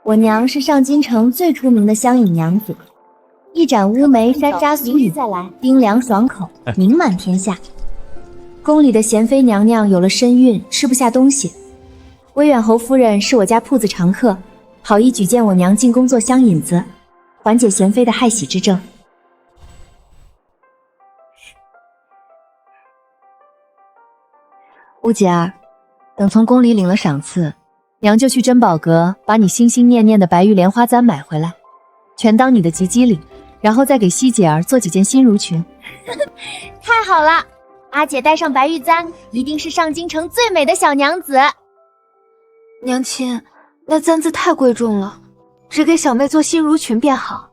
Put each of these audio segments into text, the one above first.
我娘是上京城最出名的香饮娘子，一盏乌梅山楂酥饮，冰凉爽口，名满天下。宫里的贤妃娘娘有了身孕，吃不下东西。威远侯夫人是我家铺子常客，好意举荐我娘进宫做香引子，缓解贤妃的害喜之症。乌姐儿，等从宫里领了赏赐，娘就去珍宝阁把你心心念念的白玉莲花簪买回来，全当你的吉吉礼，然后再给西姐儿做几件新襦裙。太好了，阿姐戴上白玉簪，一定是上京城最美的小娘子。娘亲，那簪子太贵重了，只给小妹做新襦裙便好。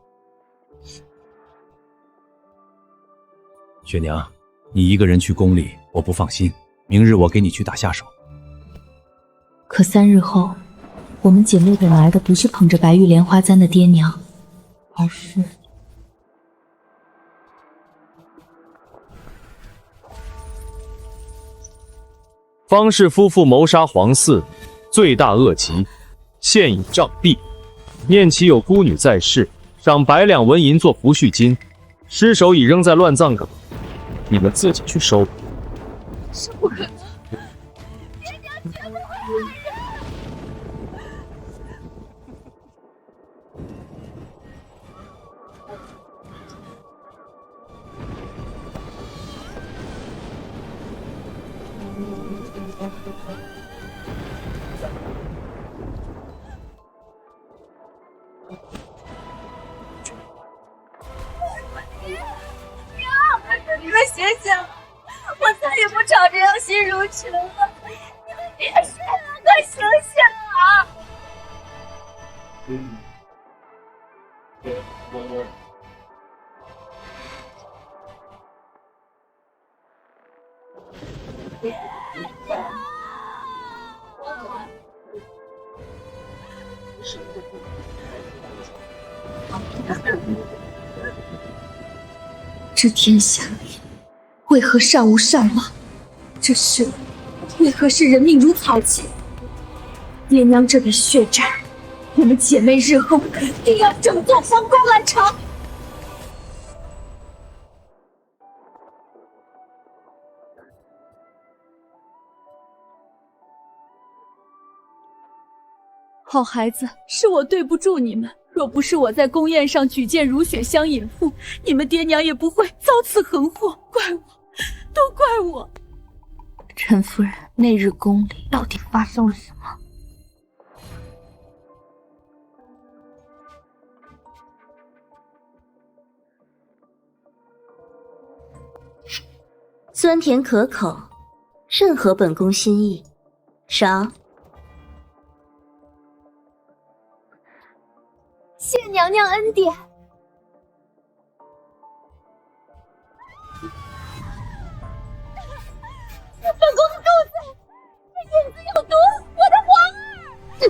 雪娘，你一个人去宫里，我不放心。明日我给你去打下手。可3日后，我们姐妹等来的不是捧着白玉莲花簪的爹娘，而是……方氏夫妇谋杀皇嗣，罪大恶极，现已杖毙。念其有孤女在世，赏100两纹银做抚恤金。尸首已扔在乱葬岗，你们自己去收吧。是不可能，爹娘绝不会害人。你们醒醒！我再也不找这样新襦裙了，你们别睡了，快醒醒啊！这天下为何尚无善忘？这世为何是人命如草芥？爹娘这笔血债，我们姐妹日后定要整座皇宫来偿。好孩子，是我对不住你们。若不是我在宫宴上举荐如雪香引妇，你们爹娘也不会遭此横祸。怪我，都怪我。陈夫人，那日宫里到底发生了什么？酸甜可口，正合本宫心意。赏。谢娘娘恩典。本宫的肚子，这引子有毒！我的皇儿！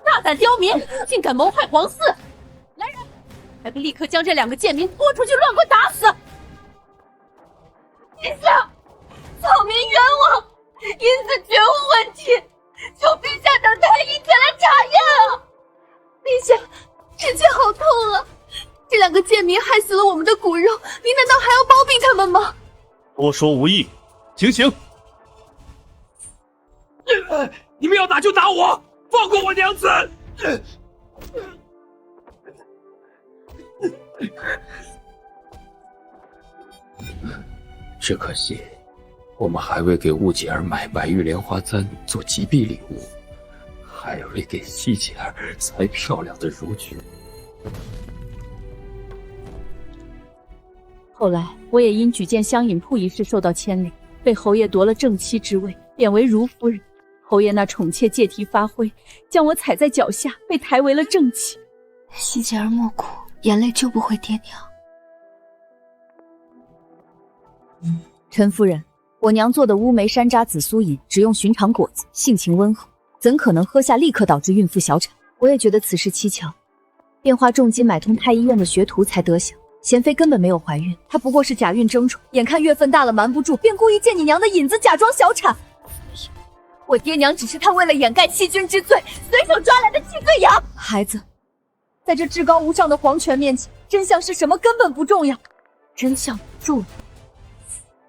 大胆刁民，竟敢谋害皇嗣！来人，还不立刻将这2个贱民拖出去乱棍打死！陛下，草民冤枉，银子绝无问题，求陛下等太医前来查验啊！陛下，臣妾好痛啊！这2个贱民害死了我们的骨肉，您难道还要包庇他们吗？多说无益，请醒！你们要打就打我，放过我娘子！只可惜，我们还未给雾姐儿买白玉莲花簪做吉庇礼物，还未给西姐儿裁漂亮的襦裙。后来我也因举荐香引铺一事受到牵连，被侯爷夺了正妻之位，贬为如夫人。侯爷那宠妾借题发挥，将我踩在脚下，被抬为了正妻。西姐儿莫哭，眼泪救不回爹娘。陈夫人，我娘做的乌梅山楂紫苏饮只用寻常果子，性情温和，怎可能喝下立刻导致孕妇小产？我也觉得此事蹊跷，便花重金买通太医院的学徒才得晓。贤妃根本没有怀孕，她不过是假孕争宠，眼看月份大了瞒不住，便故意借你娘的引子假装小产。我爹娘只是他为了掩盖欺君之罪，随手抓来的替罪羊。孩子，在这至高无上的皇权面前，真相是什么根本不重要。真相不重要，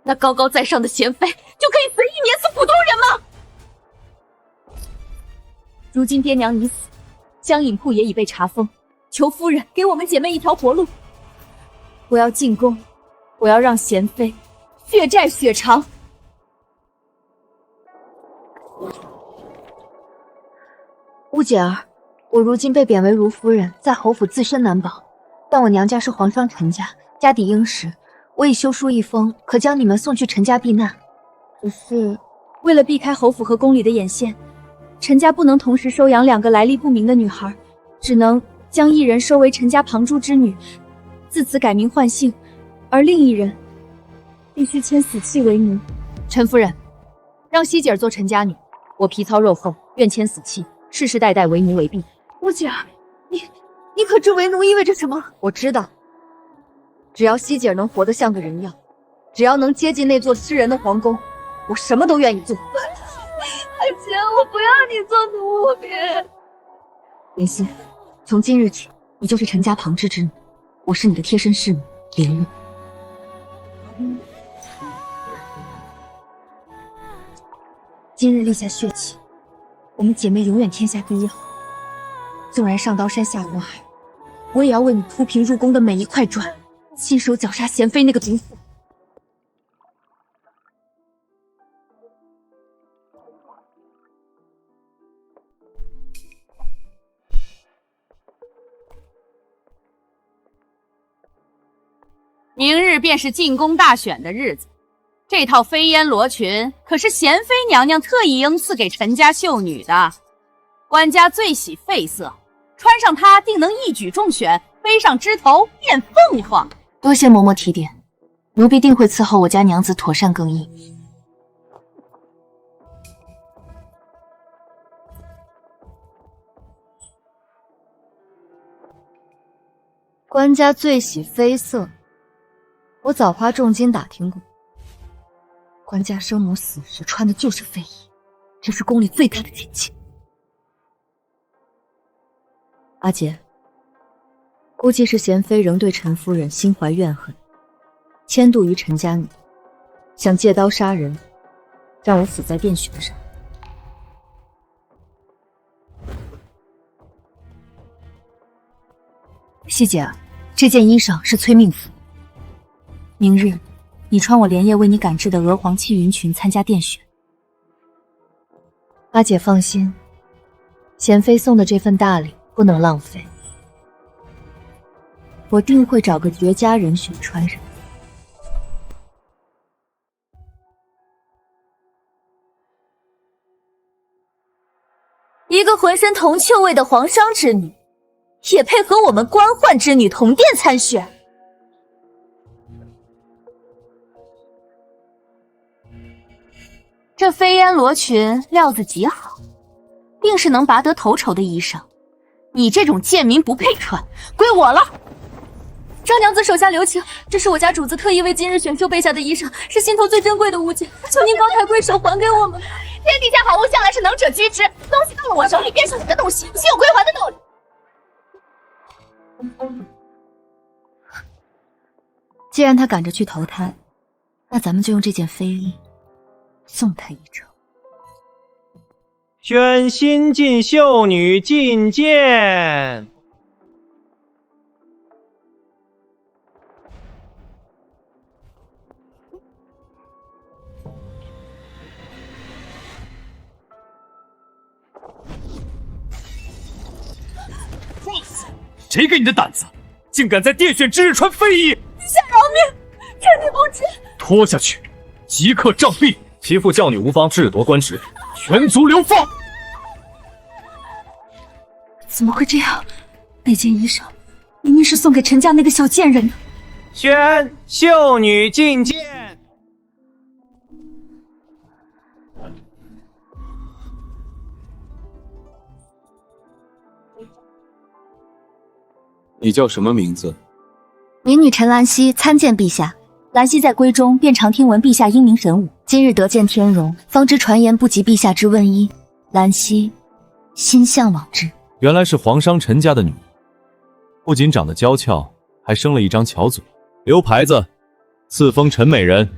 那高高在上的贤妃就可以随意碾死普通人吗？如今爹娘已死，香饮铺也已被查封，求夫人给我们姐妹一条活路。我要进宫，我要让贤妃血债血偿。乌姐儿，我如今被贬为如夫人，在侯府自身难保，但我娘家是皇商陈家，家底殷实，我已修书一封，可将你们送去陈家避难。只是为了避开侯府和宫里的眼线，陈家不能同时收养2个来历不明的女孩，只能将一人收为陈家旁珠之女，自此改名换姓，而另一人必须签死契为奴。陈夫人，让希姐儿做陈家女，我皮糙肉厚，愿签死契，世世代代为奴为婢。乌姐儿，你可知为奴意味着什么？我知道，只要希姐儿能活得像个人样，只要能接近那座吃人的皇宫，我什么都愿意做。阿姐，我不要你做奴婢。莲心，从今日起，你就是陈家旁支之女，我是你的贴身侍女莲玉。今日立下血契，我们姐妹永远天下第一好。纵然上刀山下火海，我也要为你铺平入宫的每一块砖，亲手绞杀贤妃那个毒妇。明日便是进宫大选的日子，这套飞烟罗裙可是贤妃娘娘特意应赐给陈家秀女的，官家最喜绯色，穿上它定能一举中选，飞上枝头变凤凰。多谢嬷嬷提点，奴婢定会伺候我家娘子妥善更衣。官家最喜绯色，我早花重金打听过，官家生母死时穿的就是绯衣，这是宫里最大的禁忌。阿姐，估计是贤妃仍对陈夫人心怀怨恨，迁怒于陈家女，想借刀杀人，让我死在殿选上。希姐，这件衣裳是催命符，明日你穿我连夜为你赶制的鹅黄气云裙参加殿选。阿姐放心，贤妃送的这份大礼不能浪费，我定会找个绝佳人选穿上。一个浑身铜臭味的皇商之女，也配和我们官宦之女同殿参选？这飞烟罗裙料子极好，定是能拔得头筹的衣裳，你这种贱民不配穿，归我了。张娘子手下留情，这是我家主子特意为今日选秀备下的衣裳，是心头最珍贵的物件，求您高抬贵手还给我们。天底下好物向来是能者居之，东西到了我手里便是你的东西，岂有归还的道理？既然他赶着去投胎，那咱们就用这件飞衣送他一程。宣新晋秀女觐见。谁给你的胆子，竟敢在殿选之日穿飞衣？陛下饶命，臣女不知。拖下去，即刻杖毙！其父教女无方智夺官职，全族流放。怎么会这样？那件衣裳明明是送给陈家那个小贱人的。宣秀女觐见。你叫什么名字？民女陈兰溪参见陛下。兰溪在闺中便常听闻陛下英明神武，今日得见天容，方知传言不及陛下之问衣。兰溪心向往之。原来是皇商陈家的女儿，不仅长得娇俏，还生了一张巧嘴。留牌子，赐封陈美人。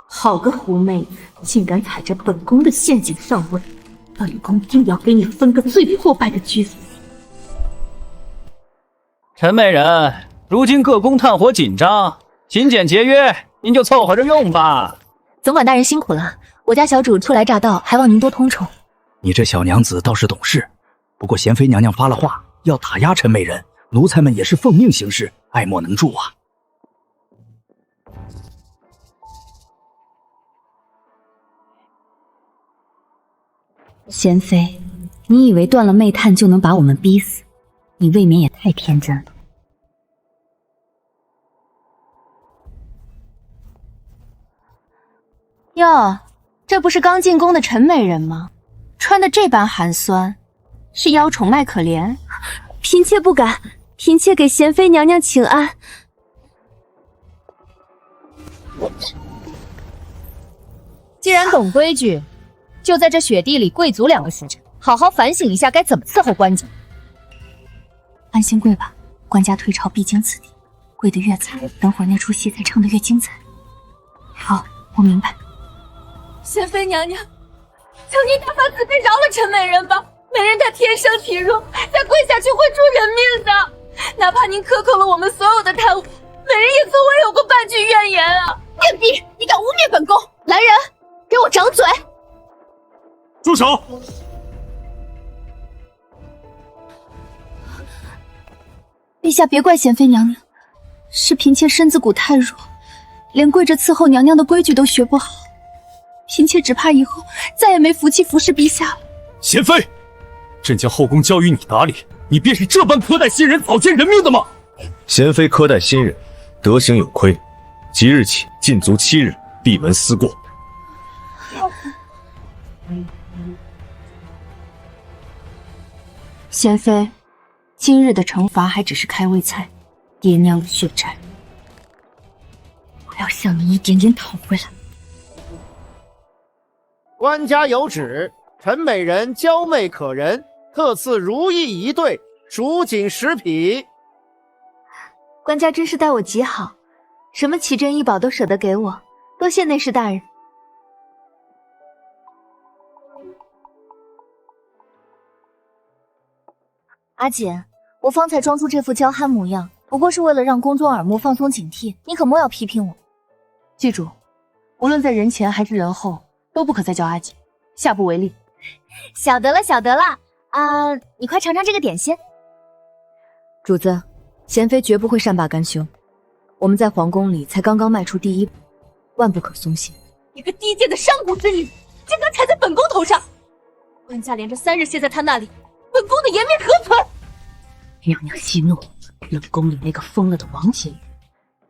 好个狐妹子，竟敢踩着本宫的陷阱上位！本宫定要给你分个最破败的局子。陈美人，如今各宫炭火紧张，勤俭节约，您就凑合着用吧。总管大人辛苦了，我家小主初来乍到，还望您多通宠。你这小娘子倒是懂事，不过贤妃娘娘发了话，要打压陈美人，奴才们也是奉命行事，爱莫能助啊。贤妃，你以为断了媚炭就能把我们逼死？你未免也太天真了。哟，这不是刚进宫的陈美人吗？穿的这般寒酸，是邀宠卖可怜？嫔妾不敢，嫔妾给贤妃娘娘请安。既然懂规矩，就在这雪地里跪足2个时辰，好好反省一下该怎么伺候官家。安心跪吧，官家退朝必经此地，跪得越惨，等会儿那出戏才唱得越精彩。好，我明白。贤妃娘娘，求您大发慈悲饶了陈美人吧！美人她天生体弱，再跪下去会出人命的。哪怕您克扣了我们所有的贪污，美人也从未有过半句怨言啊！贱婢，你敢污蔑本宫！来人，给我掌嘴！住手！陛下别怪贤妃娘娘，是嫔妾身子骨太弱，连跪着伺候娘娘的规矩都学不好。嫔妾只怕以后再也没福气服侍陛下了。贤妃，朕将后宫交与你打理，你便是这般苛待新人、草菅人命的吗？贤妃苛待新人，德行有亏，即日起禁足7日，闭门思过。贤妃，今日的惩罚还只是开胃菜，爹娘的血债，我要向你一点点讨回来。官家有旨，陈美人娇媚可人，特赐如意1对，蜀锦10匹。官家真是待我极好，什么奇珍异宝都舍得给我，多谢内侍大人。阿锦，我方才装出这副娇憨模样，不过是为了让宫中耳目放松警惕，你可莫要批评我。记住，无论在人前还是人后，都不可再叫阿锦，下不为例。晓得了，晓得了。你快尝尝这个点心。主子，贤妃绝不会善罢甘休。我们在皇宫里才刚刚迈出第1步，万不可松懈。你个低贱的商贾之女，竟敢踩在本宫头上！官家连着3日歇在她那里，本宫的颜面何存？娘娘息怒，冷宫里那个疯了的王姐姐，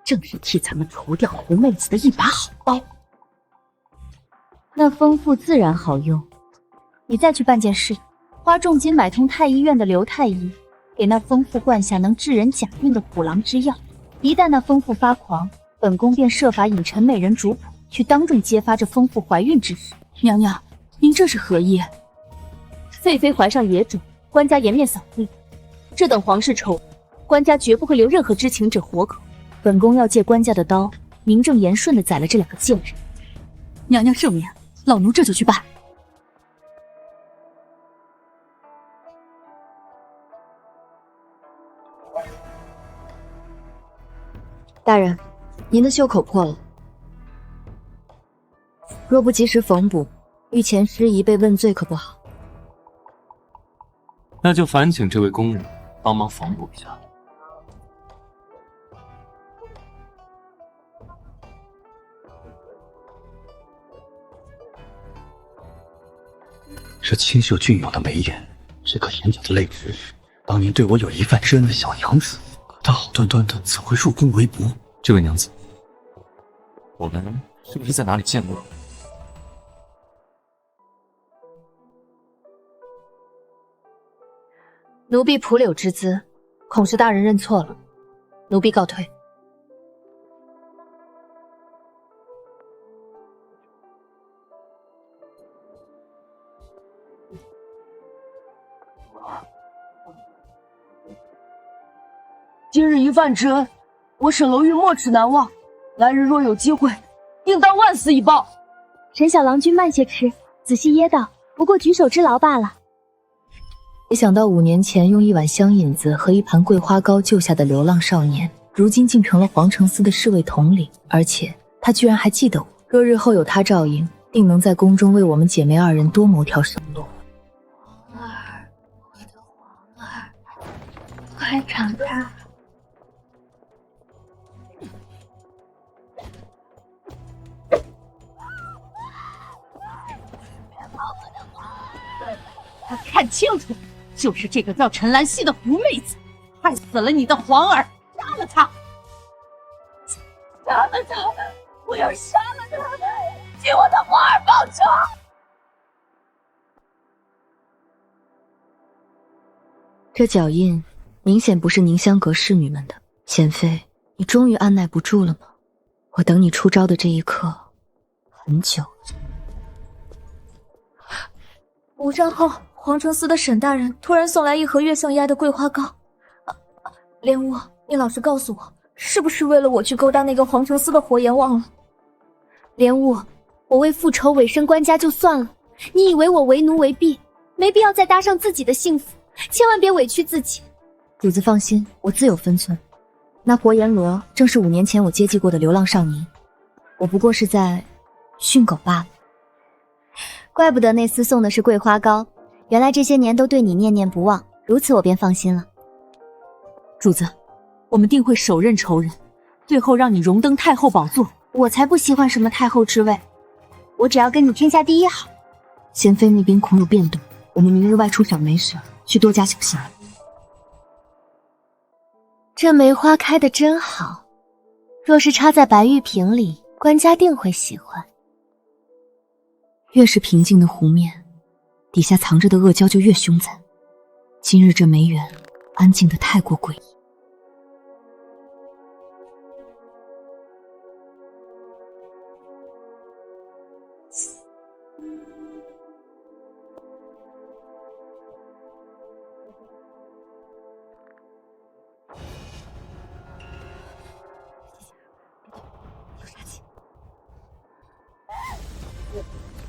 正是替咱们除掉狐妹子的一把好刀。那丰富自然好用，你再去办件事，花重金买通太医院的刘太医，给那丰富灌下能治人假孕的虎狼之药。一旦那丰富发狂，本宫便设法引陈美人主仆去当众揭发这丰富怀孕之事。娘娘，您这是何意？废妃怀上野种，官家颜面扫地。这等皇室丑，官家绝不会留任何知情者活口。本宫要借官家的刀，名正言顺地宰了这2个贱人。娘娘圣明，老奴这就去办。大人，您的袖口破了，若不及时缝补，御前失仪被问罪可不好。那就烦请这位工人帮忙缝补一下。这清秀俊有的眉眼，这颗眼角的泪痣，当年对我有一番深恩的小娘子，可她好端端的怎会入宫为奴？这位娘子，我们是不是在哪里见过？奴婢蒲柳之姿，恐是大人认错了，奴婢告退。今日一饭之恩，我沈楼玉没齿难忘。来日若有机会，定当万死以报。沈小郎君慢些吃，仔细噎到，不过举手之劳罢了。没想到5年前用一碗香引子和一盘桂花糕救下的流浪少年，如今竟成了皇城司的侍卫统领，而且他居然还记得我。若日后有他照应，定能在宫中为我们姐妹2人多谋条生路。皇儿，我的皇儿，快长大。看清楚，就是这个叫陈兰溪的狐妹子，害死了你的皇儿，杀了她！杀了他！我要杀了他！替我的皇儿报仇！这脚印明显不是宁香阁侍女们的。贤妃，你终于按耐不住了吗？我等你出招的这一刻很久了。5战后，皇城司的沈大人突然送来一盒月上压的桂花糕。莲雾，你老实告诉我，是不是为了我去勾搭那个皇城司的火阎王了？莲雾，我为复仇委身官家就算了，你以为我为奴为婢，没必要再搭上自己的幸福，千万别委屈自己。主子放心，我自有分寸。那活阎罗正是5年前我接济过的流浪少年，我不过是在训狗罢了。怪不得那厮送的是桂花糕，原来这些年都对你念念不忘，如此我便放心了。主子，我们定会手刃仇人，最后让你荣登太后宝座。我才不喜欢什么太后之位，我只要跟你天下第一好。贤妃那边恐有变动，我们明日外出赏梅时，需多加小心。这梅花开得真好，若是插在白玉瓶里，官家定会喜欢。越是平静的湖面，底下藏着的恶蛟就越凶残。今日这梅园安静得太过诡异。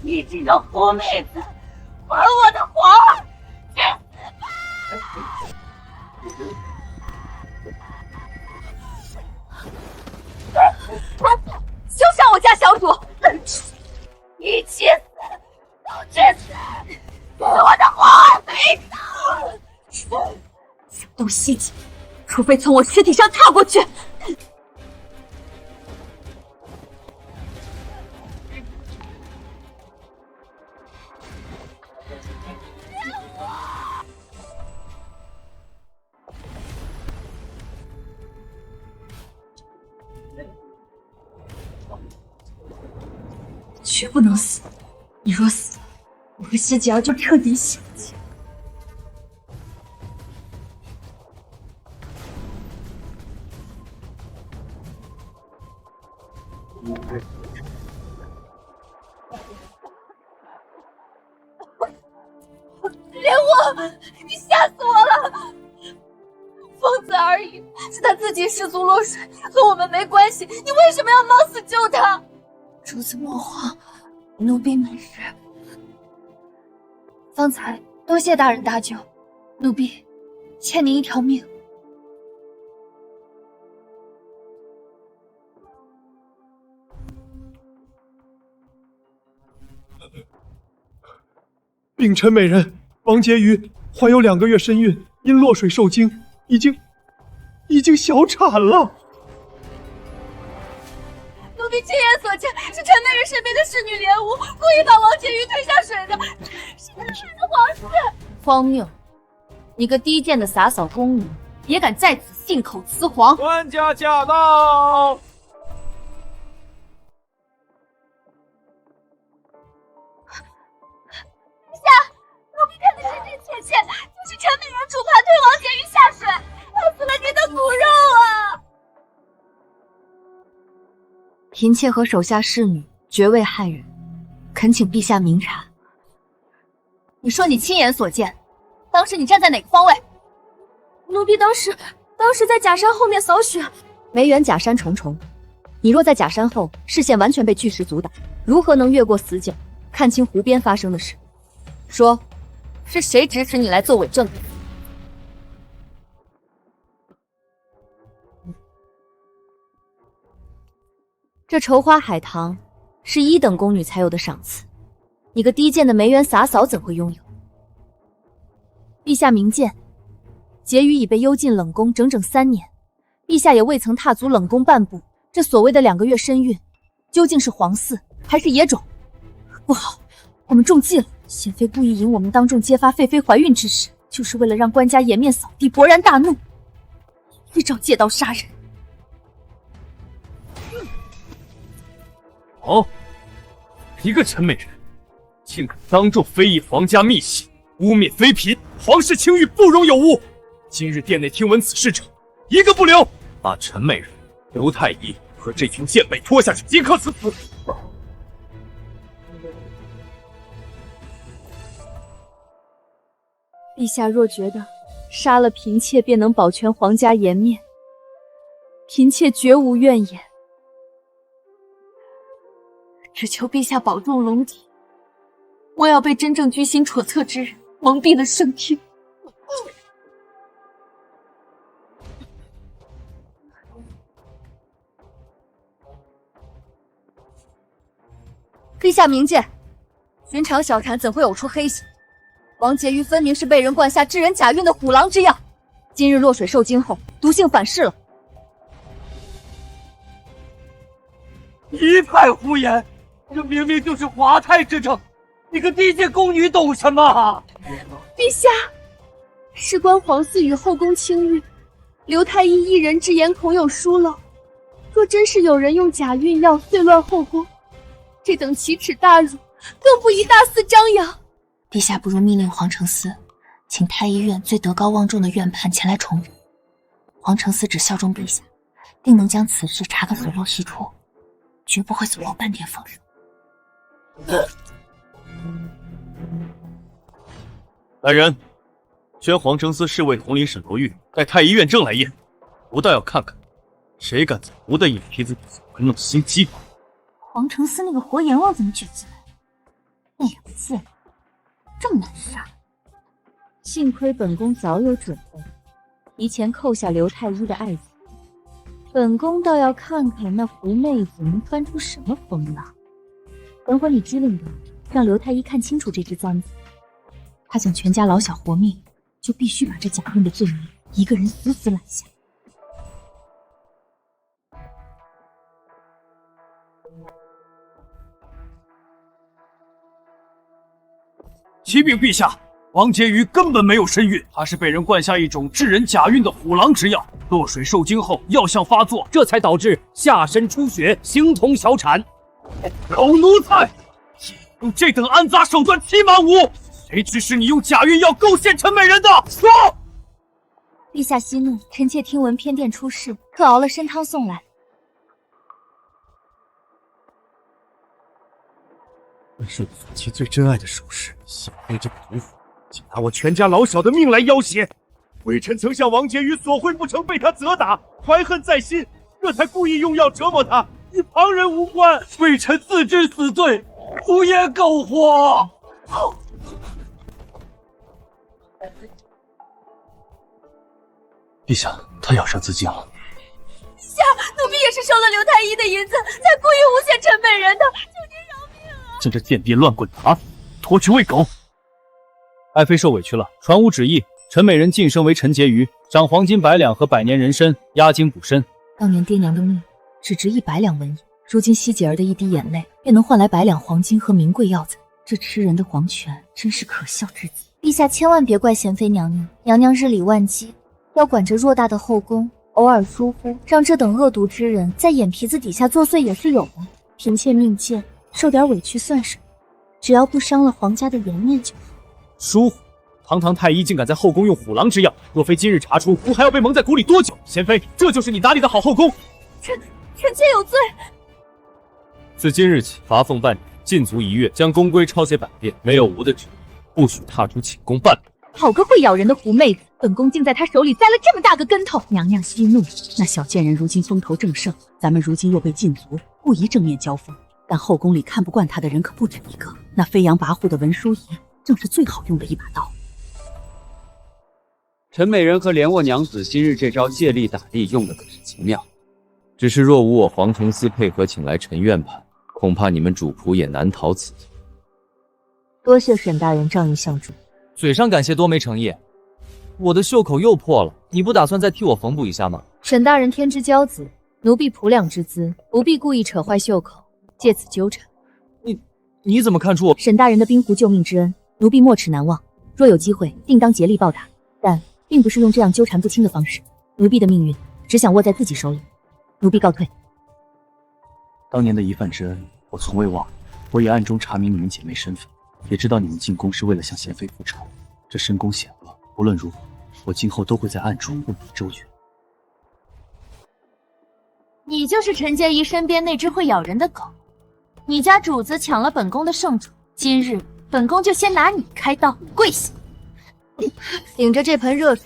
你这个狐妹子，还我的皇儿！去死吧！休伤我家小主！一起死，都去死！给我的皇儿陪葬！想动心机，除非从我尸体上踏过去。绝不能死！你若死，我和师姐儿就彻底血祭。莲雾，你吓死我了！疯子而已，是他自己失足落水，和我们没关系。你为什么要冒死救他？主子莫慌，奴婢没事。方才多谢大人搭救，奴婢欠您一条命。禀陈美人，王婕妤怀有2个月身孕，因落水受惊，已经小产了。奴婢亲眼所见，是陈美人身边的侍女莲雾故意把王婕妤推下水的，是他害了皇室。荒谬！你个低贱的洒扫宫女，也敢在此信口雌黄！官家驾到！奴婢看得真真切切，就是陈美人主怕推王婕妤下水，害死了您的骨肉啊！嫔妾和手下侍女绝未害人，恳请陛下明察。你说你亲眼所见，当时你站在哪个方位？奴婢当时当时在假山后面扫雪，梅园假山重重，你若在假山后，视线完全被巨石阻挡，如何能越过死角，看清湖边发生的事？说，是谁指使你来做伪证人？这绸花海棠是1等宫女才有的赏赐，你个低贱的梅园洒扫怎会拥有？陛下明鉴，婕妤已被幽禁冷宫整整3年，陛下也未曾踏足冷宫半步。这所谓的2个月身孕，究竟是皇嗣还是野种？不好，我们中计了！贤妃故意引我们当众揭发废妃怀孕之事，就是为了让官家颜面扫地，勃然大怒，一招借刀杀人。哦，一个陈美人，竟敢当众非议皇家密信，污蔑妃嫔，皇室清誉不容有误。今日殿内听闻此事者，一个不留，把陈美人、刘太医和这群贱婢拖下去，即刻赐死。陛下若觉得杀了嫔妾便能保全皇家颜面，嫔妾绝无怨言。只求陛下保重龙体，莫要被真正居心叵测之人蒙蔽了圣听。陛下明鉴，寻常小产怎会呕出黑血？王婕妤分明是被人灌下致人假孕的虎狼之药，今日落水受惊后，毒性反噬了。一派胡言！这明明就是华太之症，你个低贱宫女懂什么啊？陛下，事关皇嗣与后宫清誉，刘太医一人之言恐有疏漏。若真是有人用假孕药碎乱后宫，这等奇耻大辱，更不宜大肆张扬。陛下不如命令皇承嗣，请太医院最德高望重的院判前来重审。皇承嗣只效忠陛下，定能将此事查个水落石出，绝不会走漏半点风声。来人，宣皇承嗣侍卫统领沈罗玉带太医院正来验，吾倒要看看，谁敢在吾的眼皮子底下玩弄心机。皇承嗣那个活阎王怎么卷进来？那两个贱人这么难杀？幸亏本宫早有准备，提前扣下刘太医的爱子。本宫倒要看看那狐妹子能翻出什么风浪。等会你机灵点，让刘太医看清楚这只簪子。他想全家老小活命，就必须把这假孕的罪名一个人死死揽下。启禀陛下，王婕妤根本没有身孕，她是被人灌下一种致人假孕的虎狼之药，落水受惊后药效发作，这才导致下身出血，形同小产。狗奴才，用这等安杂手段欺瞒吾，谁指使你用假孕药构陷陈美人的？说！陛下息怒，臣妾听闻偏殿出事，特熬了参汤送来。本是夫妻最珍爱的首饰，幸亏这个毒妇竟拿我全家老小的命来要挟。微臣曾向王婕妤索贿不成，被他责打，怀恨在心，这才故意用药折磨他，与旁人无关。微臣自知死罪，胡言苟活。陛下，他咬伤自尽了。陛下，奴婢也是收了刘太医的银子，才故意诬陷陈美人的，求您饶命啊！趁着贱婢乱棍打死，拖去喂狗。爱妃受委屈了，传吾旨意，陈美人晋升为陈婕妤，赏黄金100两和100年人参，压惊补身。当年爹娘的命只值100两文银，如今希姐儿的一滴眼泪，便能换来100两黄金和名贵药材。这吃人的皇权真是可笑至极。陛下千万别怪贤妃娘娘，娘娘日理万机，要管着偌大的后宫，偶尔疏忽，让这等恶毒之人在眼皮子底下作祟也是有的。嫔妾命贱，受点委屈算什么？只要不伤了皇家的颜面就好。疏忽！堂堂太医竟敢在后宫用虎狼之药，若非今日查出，吾还要被蒙在鼓里多久？贤妃，这就是你打理的好后宫？臣妾有罪。自今日起，罚俸半年，禁足1月，将宫规抄写100遍，没有吾的旨意，不许踏出寝宫半步。好个会咬人的狐妹子！本宫竟在他手里栽了这么大个跟头。娘娘息怒，那小贱人如今风头正盛，咱们如今又被禁足，不宜正面交锋。但后宫里看不惯他的人可不止一个，那飞扬跋扈的文淑仪正是最好用的一把刀。陈美人和莲卧娘子今日这招借力打力用的可是极妙，只是若无我黄承思配合请来陈院判，恐怕你们主仆也难逃此劫。多谢沈大人仗义相助。嘴上感谢多没诚意，我的袖口又破了，你不打算再替我缝补一下吗？沈大人天之骄子，奴婢仆两之资，不必故意扯坏袖口，借此纠缠。你怎么看出我？沈大人的冰湖救命之恩，奴婢没齿难忘。若有机会，定当竭力报答。但并不是用这样纠缠不清的方式。奴婢的命运只想握在自己手里。奴婢告退。当年的一饭之恩，我从未忘。我也暗中查明你们姐妹身份，也知道你们进宫是为了向贤妃复仇。这深宫险恶，无论如何，我今后都会在暗中问你周全。你就是陈洁仪身边那只会咬人的狗。你家主子抢了本宫的圣主，今日本宫就先拿你开刀，跪下！顶着这盆热水，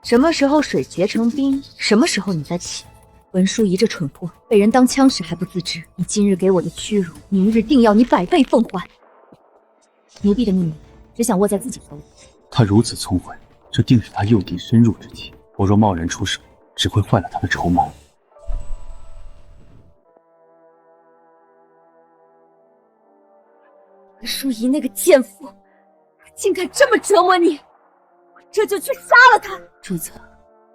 什么时候水结成冰，什么时候你再起。文淑仪这蠢货，被人当枪使还不自知，你今日给我的屈辱，明日定要你100倍奉还。奴婢的命令只想握在自己手里。他如此聪慧，这定是他诱敌深入之计。我若贸然出手，只会坏了他的筹谋。文淑仪那个贱妇，竟敢这么折磨你，我这就去杀了他！主子，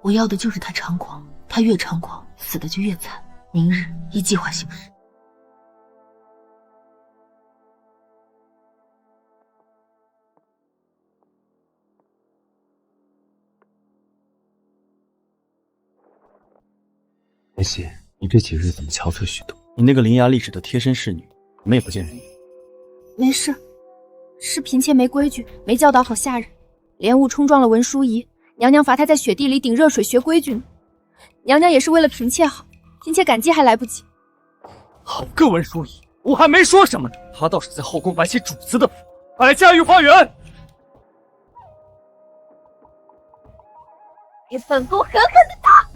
我要的就是他猖狂，他越猖狂，死的就越惨。明日依计划行事。妍希，你这几日怎么憔悴许多？你那个伶牙俐齿的贴身侍女，怎么也不见人影？没事，是嫔妾没规矩，没教导好下人，莲雾冲撞了文淑仪，娘娘罚她在雪地里顶热水学规矩呢。娘娘也是为了嫔妾好，嫔妾感激还来不及。好个文淑仪，我还没说什么呢，她倒是在后宫摆起主子的福，摆驾御花园。给本宫狠狠的打！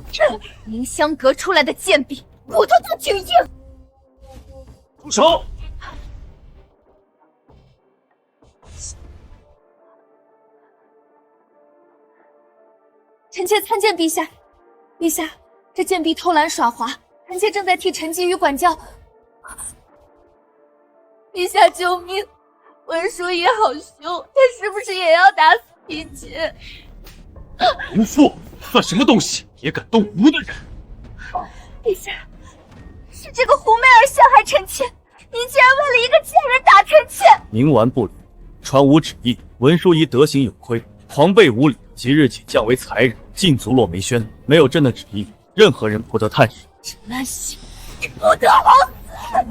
凌香阁出来的贱婢，骨头都挺硬。住手！臣妾参见陛下。陛下，这贱婢偷懒耍滑，臣妾正在替陈姬宇管教。陛下救命！文淑仪好凶，她是不是也要打死嫔妾？无父算什么东西，也敢动吾的人！陛下，是这个胡媚儿陷害臣妾，您竟然为了一个贱人打臣妾！冥顽不灵，传吾旨意，文淑仪德行有亏，狂悖无礼，即日起降为才人，禁足落梅轩。没有朕的旨意，任何人不得探视。陈兰喜，你不得好死！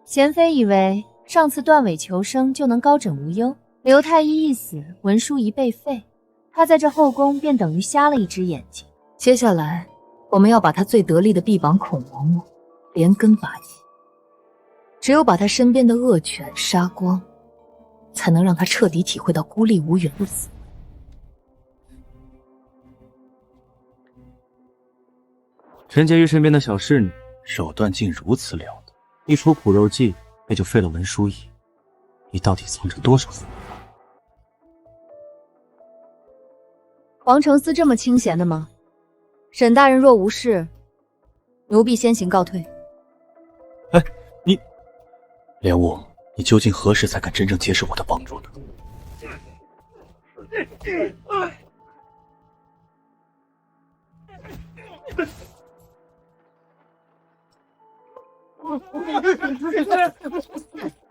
贤妃以为上次断尾求生就能高枕无忧，刘太医一死，文淑仪被废，她在这后宫便等于瞎了一只眼睛。接下来，我们要把她最得力的臂膀孔嬷嬷连根拔起，只有把她身边的恶犬杀光，才能让她彻底体会到孤立无援的滋味。陈洁瑜身边的小侍女手段竟如此了得，一出苦肉计也就废了文淑仪，你到底藏着多少私密？黄承思这么清闲的吗？沈大人若无事，奴婢先行告退。哎，你莲雾，你究竟何时才敢真正接受我的帮助呢？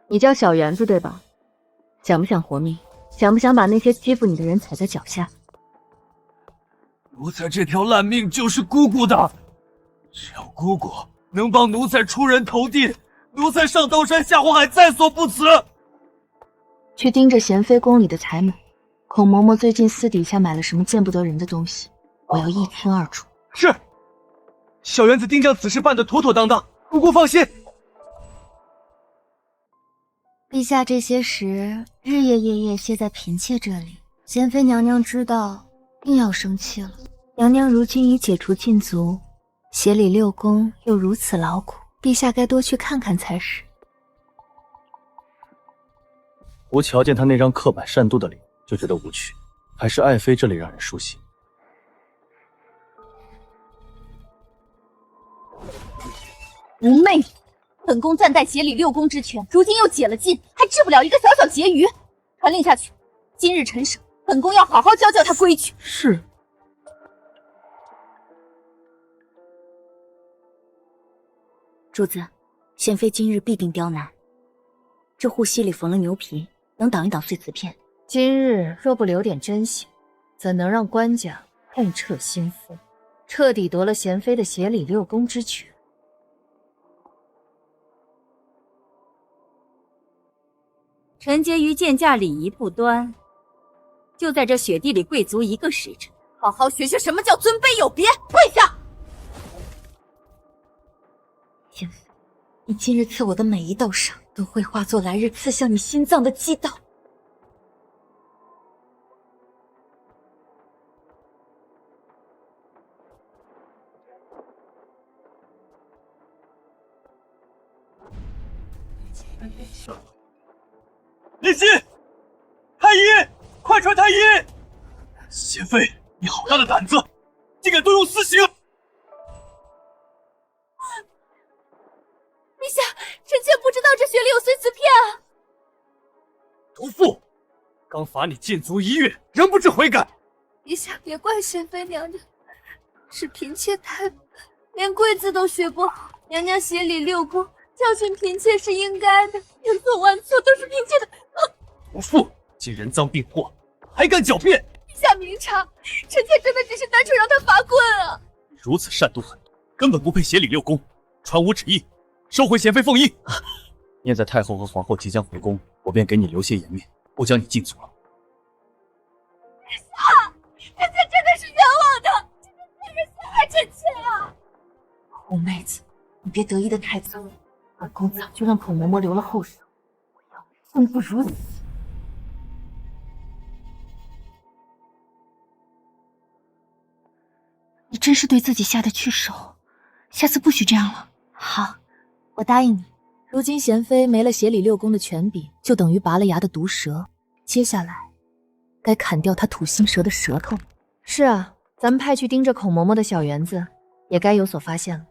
你叫小园子对吧？想不想活命？想不想把那些欺负你的人踩在脚下？奴才这条烂命就是姑姑的，只要姑姑能帮奴才出人头地，奴才上刀山下火海在所不辞。去盯着贤妃宫里的财门，孔嬷嬷最近私底下买了什么见不得人的东西，我要一清二楚。是，小园子定将此事办得妥妥当当，姑姑放心。陛下这些时日夜夜夜歇在嫔妾这里，贤妃娘娘知道定要生气了。娘娘如今已解除禁足，协理六宫又如此劳苦，陛下该多去看看才是。我瞧见他那张刻板善妒的脸，就觉得无趣，还是爱妃这里让人舒心。无媚，本宫暂代协理六宫之权，如今又解了禁，还治不了一个小小婕妤。传令下去，今日陈省，本宫要好好教教他规矩。是。主子，贤妃今日必定刁难。这护膝里缝了牛皮，能挡一挡碎瓷片。今日若不留点真心，怎能让官家痛彻心扉，彻底夺了贤妃的协理六宫之权？陈婕妤见驾礼仪不端，就在这雪地里跪足1个时辰，好好学学什么叫尊卑有别。跪下！贤妃，你今日刺我的每一道伤，都会化作来日刺向你心脏的击刀。林夕，太医，快传太医！贤妃，你好大的胆子，竟敢动用私刑！陛下，臣妾不知道这雪里有碎瓷片啊！毒妇，刚罚你禁足1月，仍不知悔改。陛下别怪贤妃娘娘，是嫔妾太笨，连跪字都学不好。娘娘协理六宫，教训嫔妾是应该的，千错万错都是嫔妾的。毒妇，竟人赃并获，还敢狡辩！陛下明察，臣妾真的只是单纯让他罚跪啊！如此善妒狠毒，根本不配协理六宫，传吾旨意，收回贤妃凤衣。念在太后和皇后即将回宫，我便给你留些颜面，不将你禁足了。陛下，臣妾真的是冤枉的，这个贱人陷害臣妾啊！虎妹子，你别得意的太早，本宫早就让孔嬷嬷留了后手，我要生不如死。你真是对自己下得去手，下次不许这样了。好，我答应你。如今贤妃没了协理六宫的权柄，就等于拔了牙的毒蛇。接下来，该砍掉她吐心蛇的舌头了。是啊，咱们派去盯着孔嬷嬷的小园子，也该有所发现了。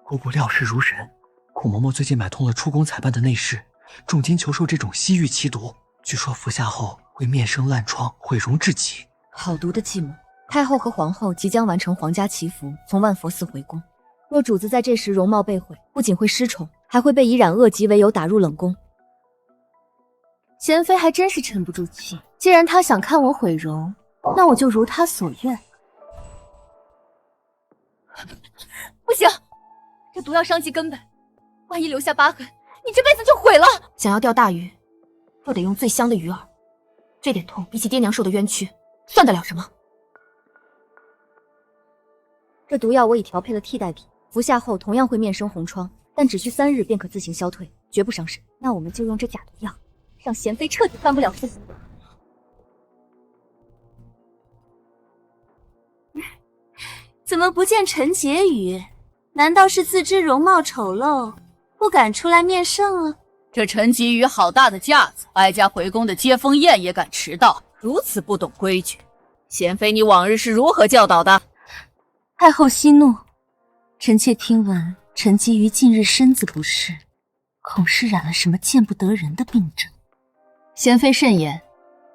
姑姑料事如神，孔嬷嬷最近买通了出宫采办的内侍，重金求售这种西域奇毒，据说服下后会面生烂疮，毁容至极。好毒的计谋！太后和皇后即将完成皇家祈福，从万佛寺回宫。若主子在这时容貌被毁，不仅会失宠，还会被以染恶疾为由打入冷宫。贤妃还真是沉不住气，既然她想看我毁容，那我就如她所愿。不行，这毒药伤及根本，万一留下疤痕，你这辈子就毁了。想要钓大鱼，就得用最香的鱼饵，这点痛比起爹娘受的冤屈，算得了什么？这毒药我已调配了替代品，服下后同样会面生红疮，但只需3日便可自行消退，绝不伤身。那我们就用这假毒药，让贤妃彻底翻不了身。怎么不见陈婕妤？难道是自知容貌丑陋，不敢出来面圣了？这陈婕妤好大的架子，哀家回宫的接风宴也敢迟到，如此不懂规矩。贤妃，你往日是如何教导的？太后息怒，臣妾听闻陈婕妤近日身子不适，恐是染了什么见不得人的病症。贤妃慎言，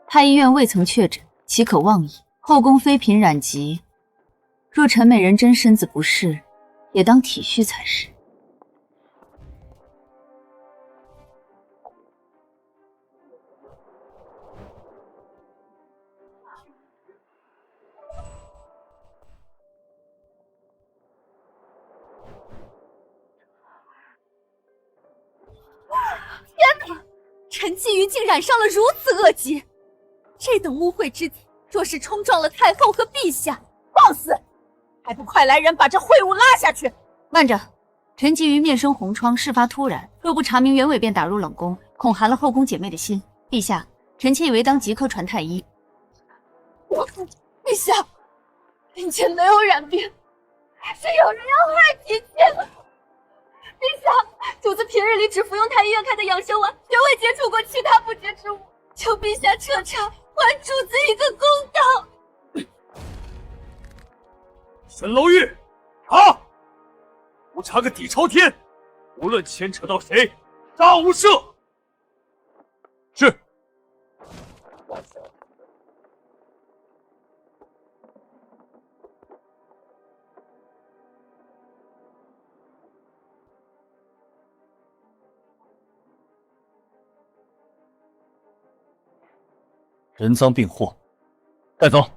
太医院未曾确诊，岂可妄议？后宫妃嫔染疾，若陈美人真身子不适，也当体恤才是。天哪！陈婕妤竟染上了如此恶疾，这等污秽之体，若是冲撞了太后和陛下，放肆！还不快来人把这秽物拉下去！慢着，陈婕妤面生红疮，事发突然，若不查明原委便打入冷宫，恐寒了后宫姐妹的心。陛下，臣妾以为当即刻传太医。陛下，臣妾没有染病，是有人要害臣妾。陛下，主子平日里只服用太医院开的养生丸，绝未接触过其他不洁之物，求陛下彻查，还主子一个公道。沈楼玉，查！无查个底朝天，无论牵扯到谁，杀无赦。是。人赃并获，带走。放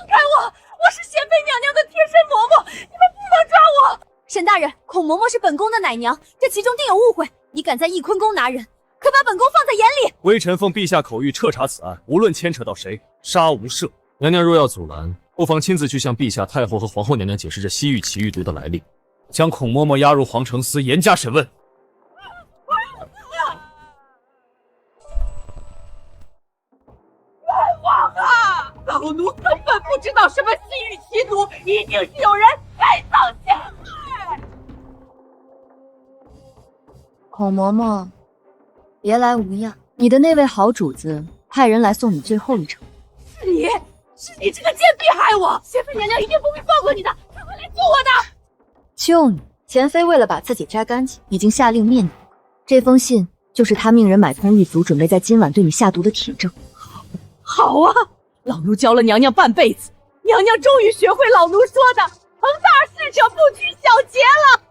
开我！我是贤妃娘娘的贴身嬷嬷，你们不能抓我！沈大人，孔嬷嬷是本宫的奶娘，这其中定有误会。你敢在翊坤宫拿人，可把本宫放在眼里。微臣奉陛下口谕彻查此案，无论牵扯到谁，杀无赦。娘娘若要阻拦，不妨亲自去向陛下、太后和皇后娘娘解释这西域奇遇毒的来历，将孔嬷嬷押入皇城司，严加审问。冤枉啊！老奴根本不知道什么西域奇毒，一定是有人栽赃陷害。孔嬷嬷，别来无恙。你的那位好主子派人来送你最后一程。是你这个贱婢害我！贤妃娘娘一定不会放过你的，她会来救我的。救你？贤妃为了把自己摘干净，已经下令灭你。这封信就是她命人买通狱卒，准备在今晚对你下毒的铁证。好啊，老奴教了娘娘半辈子，娘娘终于学会老奴说的“成大事者不拘小节”了。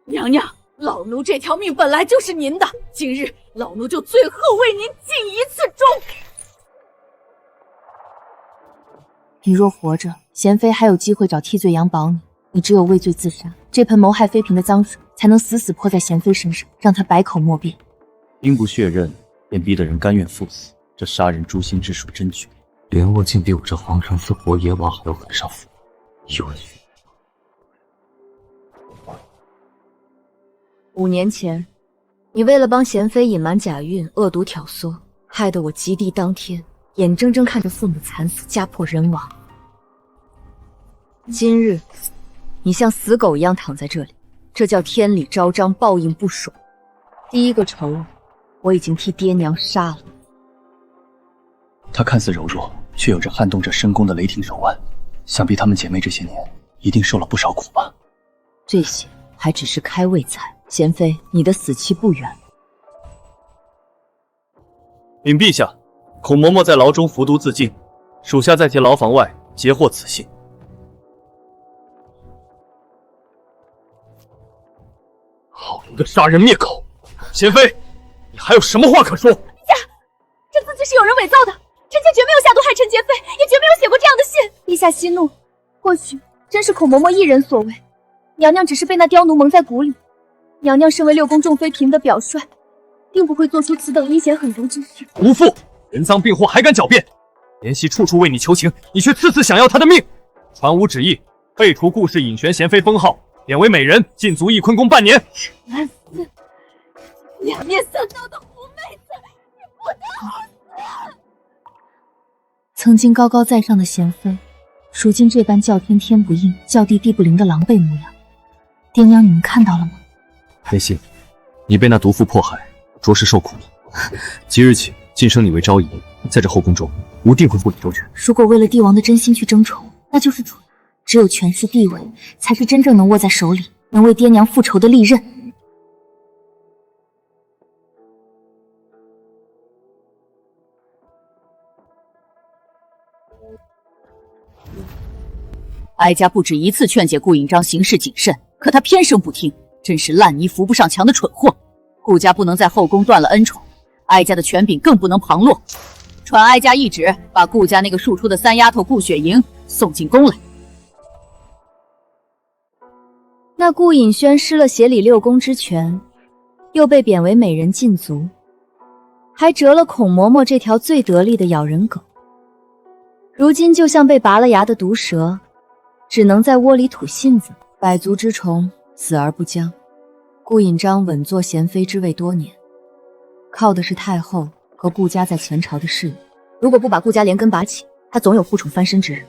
娘娘，老奴这条命本来就是您的，今日老奴就最后为您尽一次忠。你若活着，贤妃还有机会找替罪羊保你；你只有畏罪自杀，这盆谋害妃嫔的脏水才能死死泼在贤妃身上，让她百口莫辩。兵不血刃，便逼得人甘愿赴死，这杀人诛心之术真绝。连我竟比我这皇城司活野瓦还要狠上斧，有你！5年前，你为了帮贤妃隐瞒假孕，恶毒挑唆，害得我及第当天，眼睁睁看着父母惨死，家破人亡。今日，你像死狗一样躺在这里，这叫天理昭彰，报应不爽。第一个仇人，我已经替爹娘杀了。她看似柔弱，却有着撼动着深宫的雷霆手腕，想必她们姐妹这些年一定受了不少苦吧？这些还只是开胃菜，贤妃，你的死期不远。禀陛下，孔嬷嬷在牢中服毒自尽，属下在其牢房外截获此信。好一个杀人灭口！贤妃，你还有什么话可说？陛下，这字据是有人伪造的，臣妾绝没有下毒害陈洁妃，也绝没有写过这样的信。陛下息怒，或许真是孔嬷嬷一人所为，娘娘只是被那刁奴蒙在鼓里。娘娘身为6宫众妃嫔的表率，定不会做出此等阴险狠毒之事。无父，人赃并获还敢狡辩？怜惜处处为你求情，你却次次想要她的命。传吾旨意，废除顾氏尹玄贤妃封号，贬为美人，禁足翊坤宫半年。烂死！两面三刀的狐妹子，你不得好死！曾经高高在上的贤妃，如今这般叫天天不应，叫地地不灵的狼狈模样，爹娘你们看到了吗？裴信，你被那毒妇迫害，着实受苦了。即日起，晋升你为昭仪，在这后宫中，吾定会护你周全。如果为了帝王的真心去争宠，那就是蠢。只有权势地位，才是真正能握在手里，能为爹娘复仇的利刃。哀家不止一次劝解顾引章行事谨慎，可他偏生不听，真是烂泥扶不上墙的蠢货。顾家不能在后宫断了恩宠，哀家的权柄更不能旁落。传哀家懿旨，把顾家那个庶出的3丫头顾雪莹送进宫来。那顾隐轩失了协理6宫之权，又被贬为美人禁足，还折了孔嬷嬷这条最得力的咬人狗。如今就像被拔了牙的毒蛇，只能在窝里吐信子，百足之虫，死而不僵。顾引章稳坐贤妃之位多年，靠的是太后和顾家在前朝的势力。如果不把顾家连根拔起，他总有复宠翻身之日。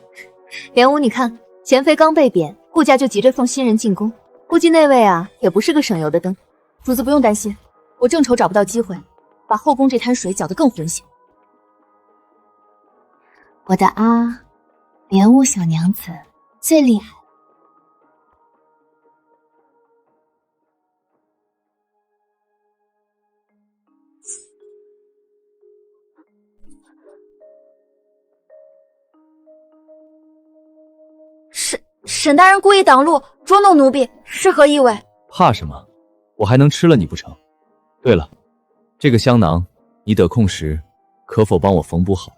莲雾，你看，贤妃刚被贬，顾家就急着送新人进宫，估计那位啊也不是个省油的灯。主子不用担心，我正愁找不到机会，把后宫这滩水搅得更浑咸。我的莲雾小娘子最厉害。沈大人故意挡路，捉弄奴婢，是何意味？怕什么？我还能吃了你不成？对了，这个香囊，你得空时可否帮我缝补好？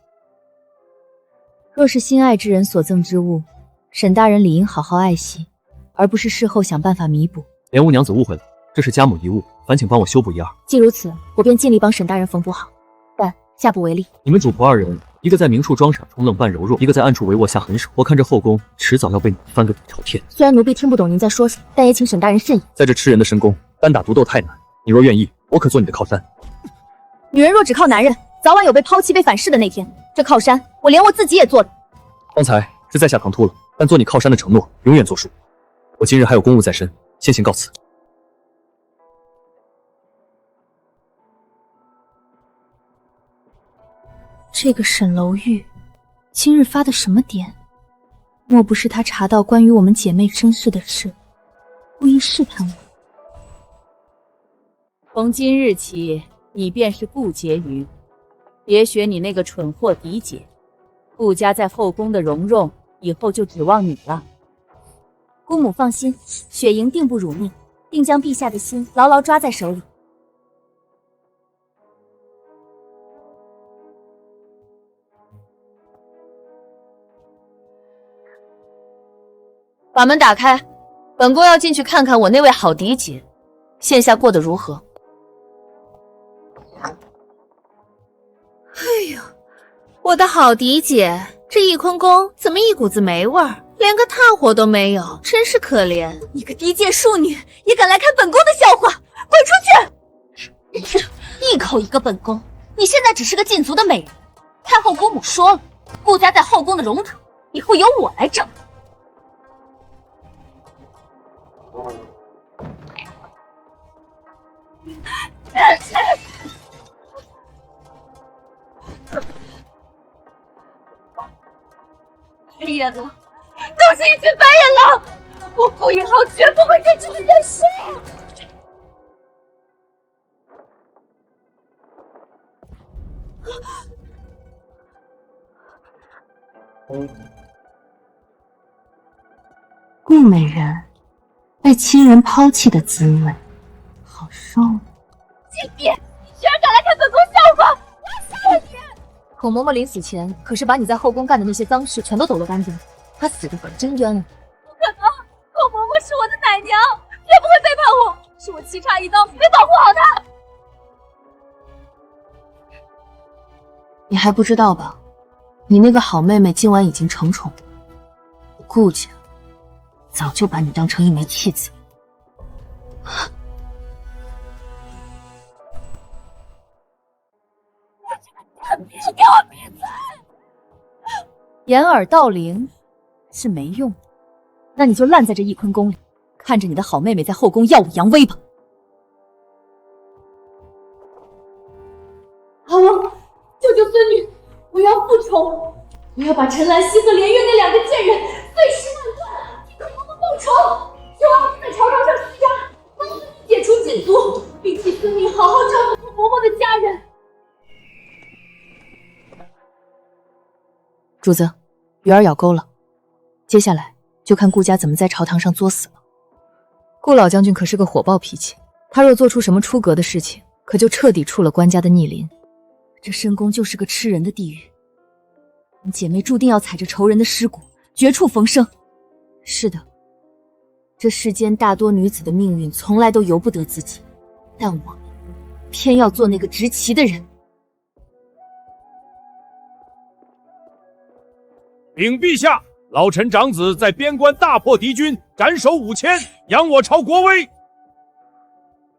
若是心爱之人所赠之物，沈大人理应好好爱惜，而不是事后想办法弥补。莲雾娘子误会了，这是家母遗物，烦请帮我修补一二。既如此，我便尽力帮沈大人缝补好，但下不为例。你们主仆二人，一个在明处装傻充愣扮柔弱，一个在暗处帷幄下狠手。我看这后宫迟早要被你翻个底朝天。虽然奴婢听不懂您在说什么，但也请沈大人慎言。在这吃人的深宫，单打独斗太难。你若愿意，我可做你的靠山。女人若只靠男人，早晚有被抛弃、被反噬的那天。这靠山，我连我自己也做了。方才是在下唐突了，但做你靠山的承诺永远作数。我今日还有公务在身，先行告辞。这个沈楼玉今日发的什么癫？莫不是他查到关于我们姐妹身世的事，故意试探我？从今日起，你便是顾婕妤，别学你那个蠢货嫡姐。顾家在后宫的荣荣，以后就指望你了。姑母放心，雪莹定不辱命，定将陛下的心牢牢抓在手里。把门打开，本宫要进去看看我那位好嫡姐，现下过得如何。哎呦，我的好嫡姐，这翊坤宫怎么一股子霉味儿，连个炭火都没有，真是可怜。你个低贱庶女，也敢来看本宫的笑话，滚出去！一口一个本宫，你现在只是个禁足的美人。太后姑母说了，顾家在后宫的荣土，以后由我来争。白眼狼，都是一群白眼狼！我顾以后绝不会跟这个人说。顾美人被亲人抛弃的滋味，好受。贱婢，你居然敢来看本宫笑话，我要杀了你！孔嬷嬷临死前可是把你在后宫干的那些脏事全都抖落干净，她死的可真冤枉。不可能，孔嬷嬷是我的奶娘，绝不会背叛我，是我棋差一刀，没保护好她。你还不知道吧？你那个好妹妹今晚已经承宠了，顾家早就把你当成一枚弃子。你给我闭嘴！掩耳盗铃是没用的，那你就烂在这翊坤宫里，看着你的好妹妹在后宫耀武扬威吧。好王，救救孙女！我要复仇！我要把陈兰溪和连月那两个贱人碎尸万段，替孔嬷嬷报仇！就让他们在朝堂上施压，帮孙女解除禁足，并替孙女好好照顾孔嬷嬷的家人。主子，鱼儿咬钩了，接下来就看顾家怎么在朝堂上作死了。顾老将军可是个火爆脾气，他若做出什么出格的事情，可就彻底触了官家的逆鳞。这深宫就是个吃人的地狱，你姐妹注定要踩着仇人的尸骨，绝处逢生。是的，这世间大多女子的命运从来都由不得自己，但我偏要做那个执旗的人。禀陛下，老臣长子在边关大破敌军，斩首5000，扬我朝国威。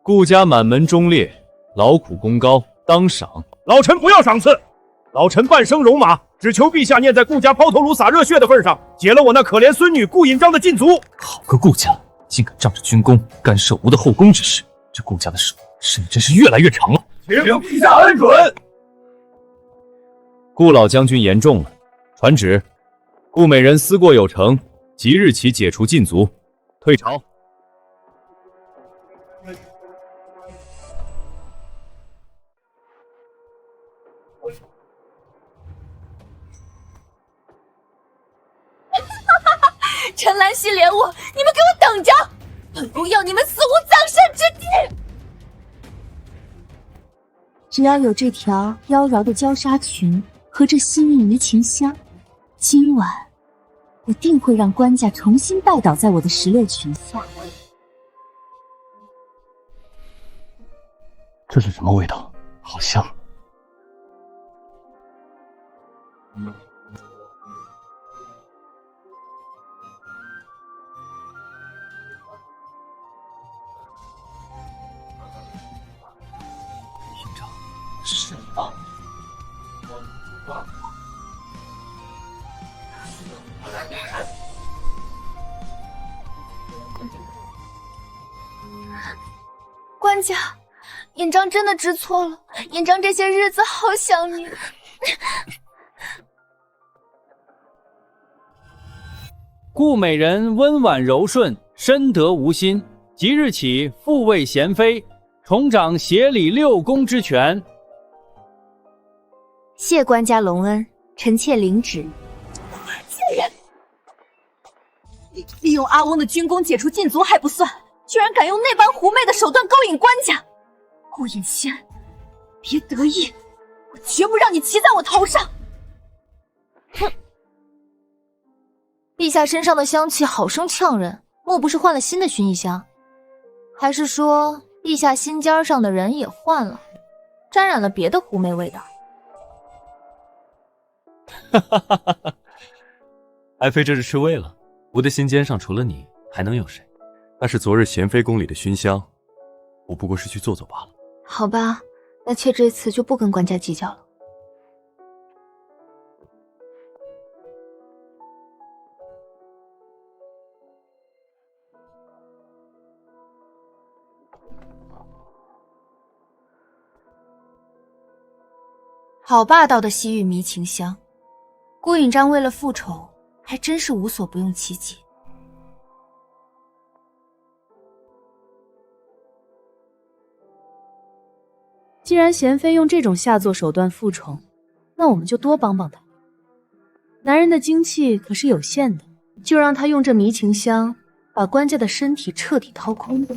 顾家满门忠烈，劳苦功高，当赏。老臣不要赏赐，老臣半生戎马，只求陛下念在顾家抛头颅洒热血的份上，解了我那可怜孙女顾引章的禁足。好个顾家，竟敢仗着军功干涉吾的后宫之事，这顾家的手势力真是越来越长了。请陛下恩准。顾老将军言重了，传旨，顾美人思过有成，即日起解除禁足，退朝。陈兰溪连我，你们给我等着！本宫要你们死无葬身之地！只要有这条妖娆的娇纱裙和这细腻怡情香，今晚我定会让官家重新拜倒在我的石榴裙下。这是什么味道？好香！是吗？官家，引章真的知错了，引章这些日子好想你。顾美人温婉柔顺，深得吾心，即日起复位贤妃，重掌协理6宫之权。谢官家隆恩，臣妾领旨。贱人！利用阿翁的军功解除禁足还不算，居然敢用那般狐媚的手段勾引官家！顾引仙，别得意，我绝不让你骑在我头上！哼！陛下身上的香气好生呛人，莫不是换了新的薰衣香？还是说陛下心尖上的人也换了，沾染了别的狐媚味道？哈哈哈哈哈！爱妃这是吃味了。吾的心尖上除了你，还能有谁？那是昨日贤妃宫里的熏香，我不过是去坐坐罢了。好吧，那妾这次就不跟官家计较了。好霸道的西域迷情香，顾引章为了复仇，还真是无所不用其极。既然贤妃用这种下作手段复仇，那我们就多帮帮她。男人的精气可是有限的，就让他用这迷情香把官家的身体彻底掏空吧。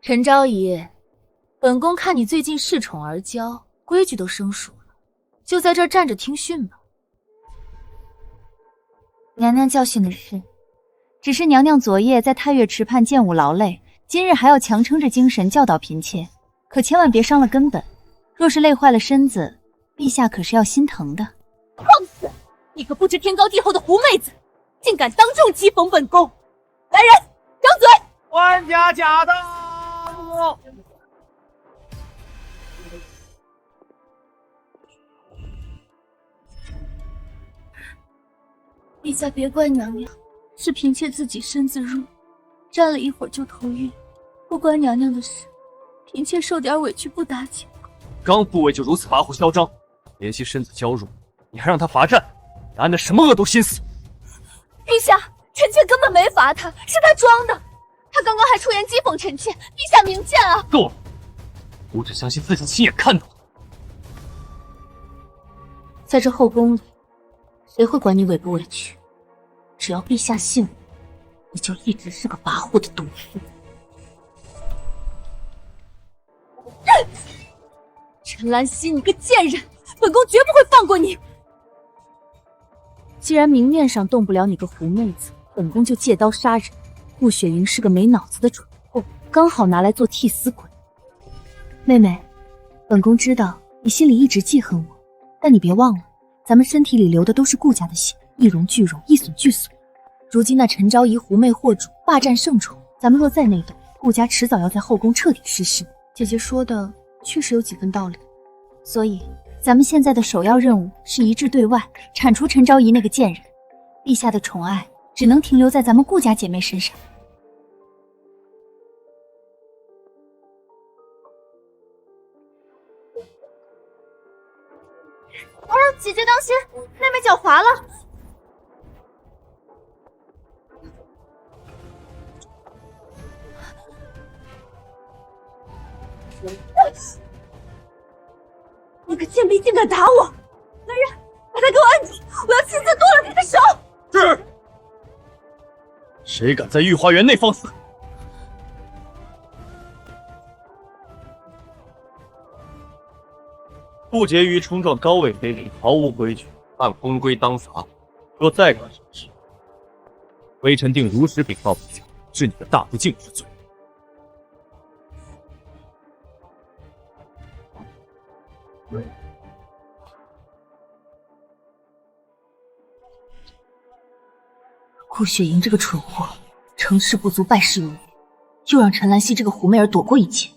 陈昭仪，本宫看你最近恃宠而骄，规矩都生疏了，就在这儿站着听训吧。娘娘教训的是，只是娘娘昨夜在太岳池畔剑舞劳累，今日还要强撑着精神教导嫔妾，可千万别伤了根本。若是累坏了身子，陛下可是要心疼的。放肆！你个不知天高地厚的狐妹子，竟敢当众讥讽本宫！来人，张嘴！官家驾到！陛下别怪娘娘，是嫔妾自己身子弱，站了一会儿就头晕，不关娘娘的事，嫔妾受点委屈不打紧。刚复位就如此跋扈嚣张，怜惜身子娇弱，你还让他罚站，你安的什么恶毒心思？陛下，臣妾根本没罚他，是他装的。他刚刚还出言讥讽臣妾，陛下明鉴啊！够了，我只相信自己亲眼看到的。在这后宫里，谁会管你委不委屈？只要陛下信我，你就一直是个跋扈的毒妇。陈兰溪，你个贱人，本宫绝不会放过你！既然明面上动不了你个狐妹子，本宫就借刀杀人。顾雪云是个没脑子的蠢货，刚好拿来做替死鬼。妹妹，本宫知道你心里一直记恨我，但你别忘了，咱们身体里流的都是顾家的血，一荣俱荣，一损俱损。如今那陈昭仪狐媚惑主，霸占圣宠，咱们若再内斗，顾家迟早要在后宫彻底失势。姐姐说的确实有几分道理，所以咱们现在的首要任务是一致对外，铲除陈昭仪那个贱人。陛下的宠爱只能停留在咱们顾家姐妹身上。啊，姐姐当心，妹妹脚滑了。那个贱婢竟敢打我！来人，把他给我按住！我要亲自剁了他的手！是。谁敢在御花园内放肆？顾婕妤冲撞高位妃嫔，毫无规矩，按宫规当罚。若再干什么事，微臣定如实禀告陛下，治你的大不敬之罪。顾雪莹这个蠢货，成事不足败事有余，又让陈兰溪这个狐媚儿躲过一劫。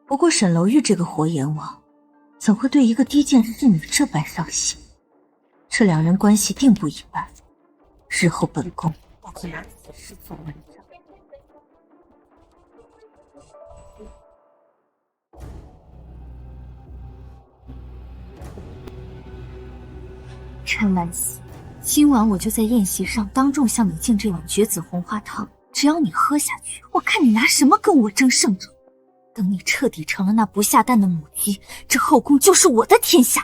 不过沈楼玉这个活阎王，怎会对一个低贱侍女这般上心？这两人关系定不一般，日后本宫要拿此事做文章。陈兰溪，今晚我就在宴席上当众向你敬这碗绝子红花汤，只要你喝下去，我看你拿什么跟我争胜者。等你彻底成了那不下蛋的母鸡，这后宫就是我的天下。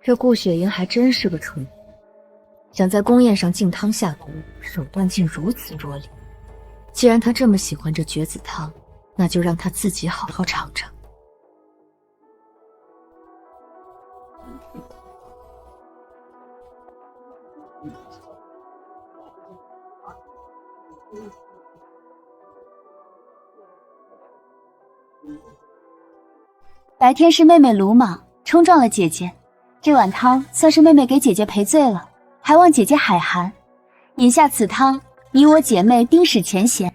这顾雪莹还真是个蠢货，想在宫宴上敬汤下毒，手段竟如此拙劣。既然她这么喜欢这绝子汤，那就让她自己好好尝尝。白天是妹妹鲁莽冲撞了姐姐，这碗汤算是妹妹给姐姐赔罪了，还望姐姐海涵。饮下此汤，你我姐妹冰释前嫌。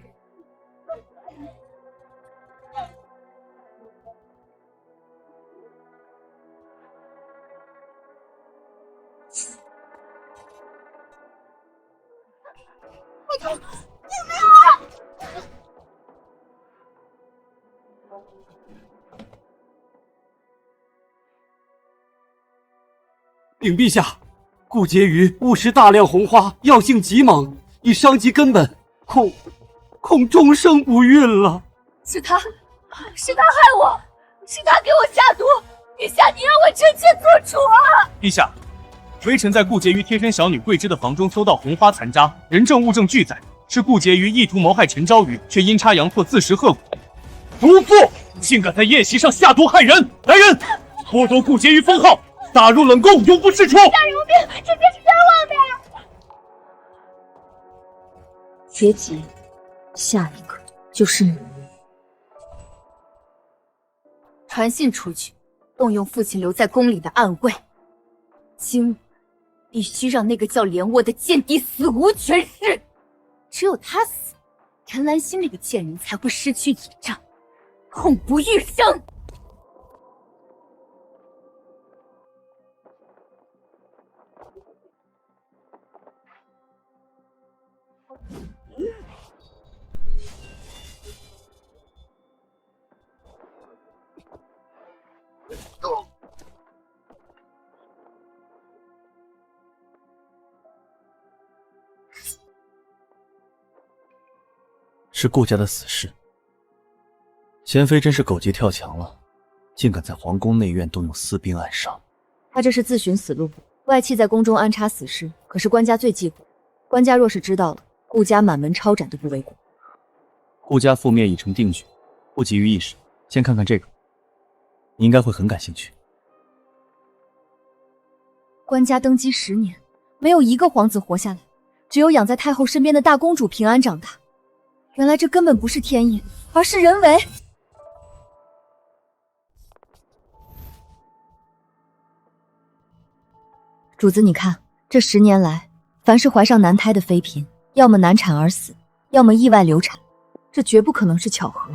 禀陛下，顾婕妤误食大量红花，药性极猛，已伤及根本，恐终生不孕了。是他害我，是他给我下毒，陛下，你让我臣妾做主啊！陛下，微臣在顾婕妤贴身小女桂枝的房中搜到红花残渣，人证物证俱在，是顾婕妤意图谋害陈昭瑜，却阴差阳错自食恶果。毒妇竟敢在宴席上下毒害人！来人，剥夺顾婕妤封号，打入冷宫，永不释出！大人无病，臣妾是冤枉的。别急，下一个就是你。传信出去，动用父亲留在宫里的暗卫，今晚必须让那个叫莲窝的贱婢死无全尸。只有他死，陈兰心那个贱人才会失去倚仗，痛不欲生。是顾家的死士。贤妃真是狗急跳墙了，竟敢在皇宫内院动用私兵暗杀。他这是自寻死路，外戚在宫中安插死士，可是官家最忌讳。官家若是知道了，顾家满门抄斩都不为过。顾家覆灭已成定局，不急于一时。先看看这个，你应该会很感兴趣。官家登基10年，没有一个皇子活下来，只有养在太后身边的大公主平安长大。原来这根本不是天意，而是人为。主子，你看，这10年来，凡是怀上男胎的妃嫔，要么难产而死，要么意外流产，这绝不可能是巧合。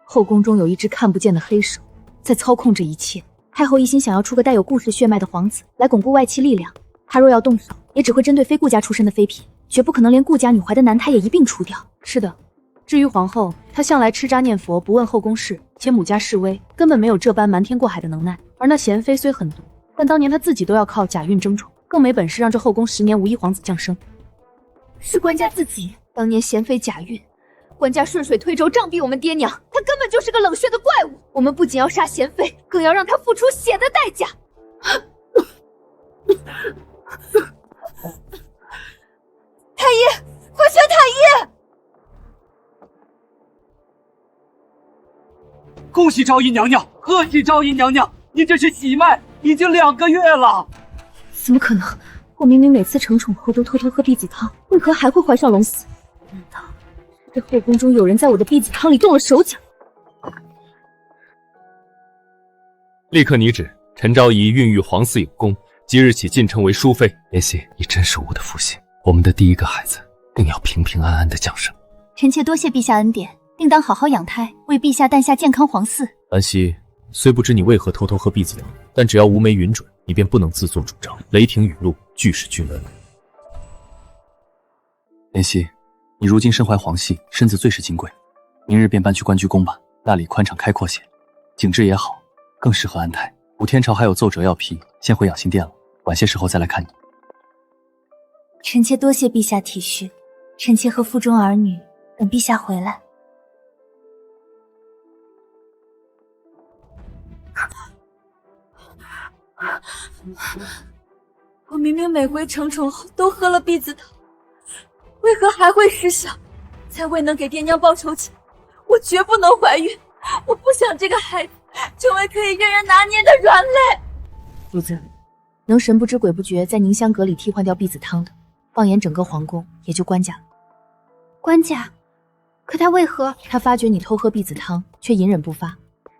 后宫中有一只看不见的黑手，在操控这一切。太后一心想要出个带有顾氏血脉的皇子，来巩固外戚力量。她若要动手，也只会针对非顾家出身的妃嫔，绝不可能连顾家女怀的男胎也一并除掉。是的，至于皇后，她向来吃斋念佛，不问后宫事，且母家势微，根本没有这般瞒天过海的能耐。而那贤妃虽狠毒，但当年她自己都要靠假孕争宠，更没本事让这后宫10年无一皇子降生。是官家自己，当年贤妃假孕，官家顺水推舟杖毙我们爹娘，她根本就是个冷血的怪物。我们不仅要杀贤妃，更要让她付出血的代价。太医，快宣太医！恭喜昭仪娘娘，贺喜昭仪娘娘，你这是喜脉，已经2个月了。怎么可能？我明明每次成宠后都偷偷喝避子汤，为何还会怀上龙嗣？难道这后宫中有人在我的避子汤里动了手脚？立刻拟旨，陈昭仪孕育皇嗣有功，即日起晋升为淑妃。妍希，你真是我的福星，我们的第一个孩子定要平平安安的降生。臣妾多谢陛下恩典，定当好好养胎，为陛下诞下健康皇嗣。安息，虽不知你为何偷偷喝避子汤，但只要无媒允准，你便不能自作主张，雷霆雨露，俱是君恩。妍希，你如今身怀皇系，身子最是金贵，明日便搬去关雎宫吧，那里宽敞开阔些，景致也好，更适合安胎。武天朝还有奏折要批，先回养心殿了，晚些时候再来看你。臣妾多谢陛下体恤，臣妾和腹中儿女等陛下回来。我明明每回成宠后都喝了避子汤，为何还会失效？才未能给爹娘报仇前，我绝不能怀孕。我不想这个孩子成为可以任人拿捏的软肋。主子，能神不知鬼不觉在凝香阁里替换掉避子汤的，放眼整个皇宫，也就官家了。官家？可他为何？他发觉你偷喝避子汤，却隐忍不发，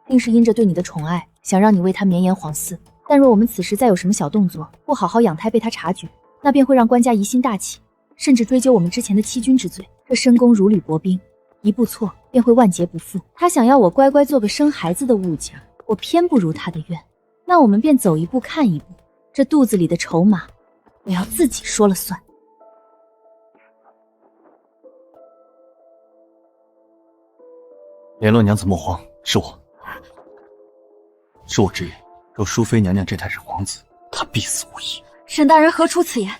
定是因着对你的宠爱，想让你为他绵延皇嗣。但若我们此时再有什么小动作，不好好养胎被他察觉，那便会让官家疑心大起，甚至追究我们之前的欺君之罪。这深宫如履薄冰，一步错便会万劫不复。他想要我乖乖做个生孩子的物件，我偏不如他的愿，那我们便走一步看一步。这肚子里的筹码，我要自己说了算。联络娘子莫慌，是我直言，若淑妃娘娘这胎是皇子，她必死无疑。沈大人何出此言？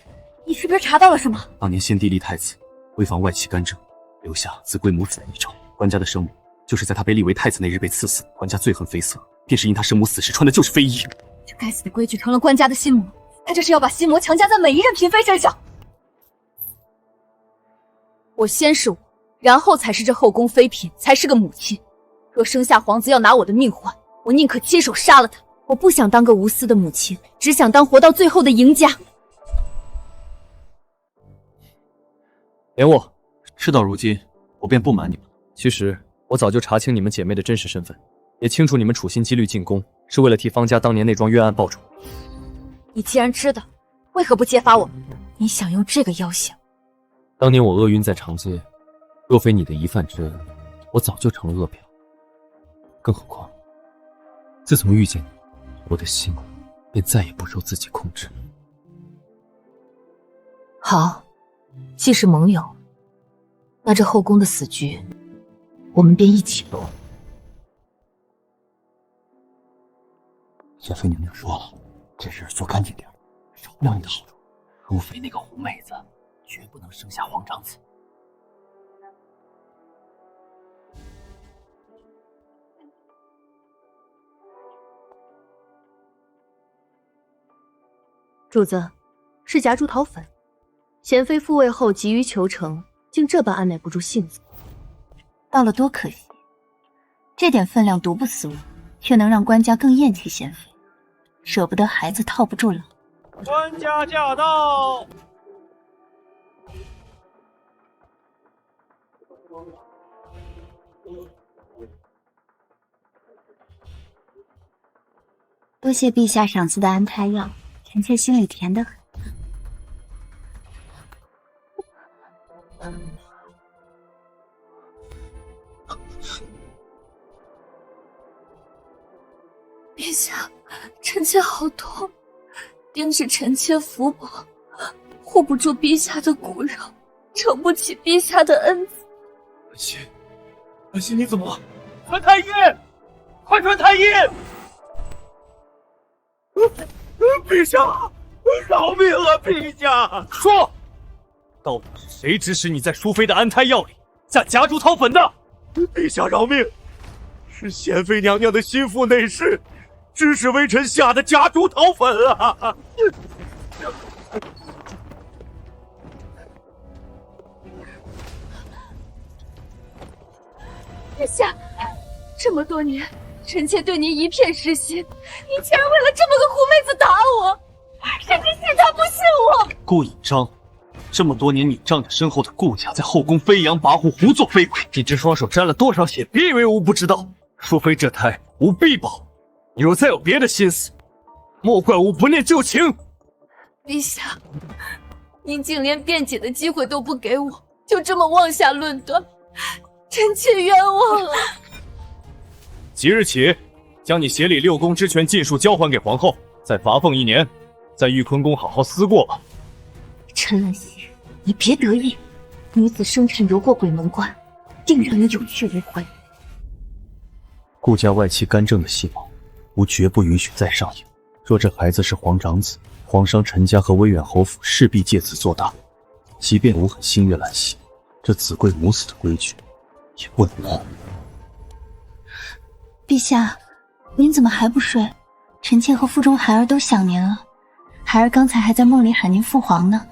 你是不是查到了什么？当年先帝立太子，为防外戚干政，留下自贵母子的遗诏。官家的生母就是在他被立为太子那日被赐死。官家最恨妃色，便是因他生母死时穿的就是妃衣。这该死的规矩成了官家的心魔，他这是要把心魔强加在每一任嫔妃身上。我先是我，然后才是这后宫妃嫔，才是个母亲。若生下皇子要拿我的命换，我宁可亲手杀了他。我不想当个无私的母亲，只想当活到最后的赢家。连我，事到如今，我便不瞒你们。其实我早就查清你们姐妹的真实身份，也清楚你们处心积虑进宫是为了替方家当年那桩冤案报仇。你既然知道，为何不揭发我们？你想用这个要挟？当年我厄运在长街，若非你的一饭之恩，我早就成了恶殍。更何况，自从遇见你，我的心便再也不受自己控制。好，既是盟友，那这后宫的死局，我们便一起落。贤妃娘娘说了，这事做干净点，少不了你的好处。淑妃那个狐妹子，绝不能生下皇长子。主子，是夹竹桃粉。贤妃复位后急于求成，竟这般按耐不住性子，到了多可惜。这点分量毒不死我，却能让官家更厌弃贤妃。舍不得孩子套不住了。官家驾到！多谢陛下赏赐的安胎药，臣妾心里甜得很。好痛，定是臣妾福薄，护不住陛下的骨肉，承不起陛下的恩赐。安心，你怎么了？传太医，快传太医！陛下，饶命啊！陛下，说，到底是谁指使你在淑妃的安胎药里下夹竹桃粉的？陛下饶命！是娴妃娘娘的心腹内侍，指使微臣下的夹竹桃粉啊！陛下，这么多年，臣妾对您一片失心，您竟然为了这么个狐妹子打我，甚至信他不信我！顾引章，这么多年你仗着身后的顾家，在后宫飞扬跋扈，胡作非为，你这双手沾了多少血？别以为吾不知道，淑妃这胎吾必保。你若再有别的心思，莫怪吾不念旧情。陛下，您竟连辩解的机会都不给我，就这么妄下论断，臣妾冤枉啊！即日起，将你协理6宫之权尽数交还给皇后，再罚俸1年，在玉坤宫好好思过吧。陈兰溪，你别得意，女子生产游过鬼门关，定让你有去无回。顾家外戚干政的戏码，吾绝不允许再上演。若这孩子是皇长子，皇商陈家和威远侯府势必借此做大。即便吾很心悦兰溪，这子贵母死的规矩也不能破。陛下，您怎么还不睡？臣妾和腹中孩儿都想您了。孩儿刚才还在梦里喊您父皇呢。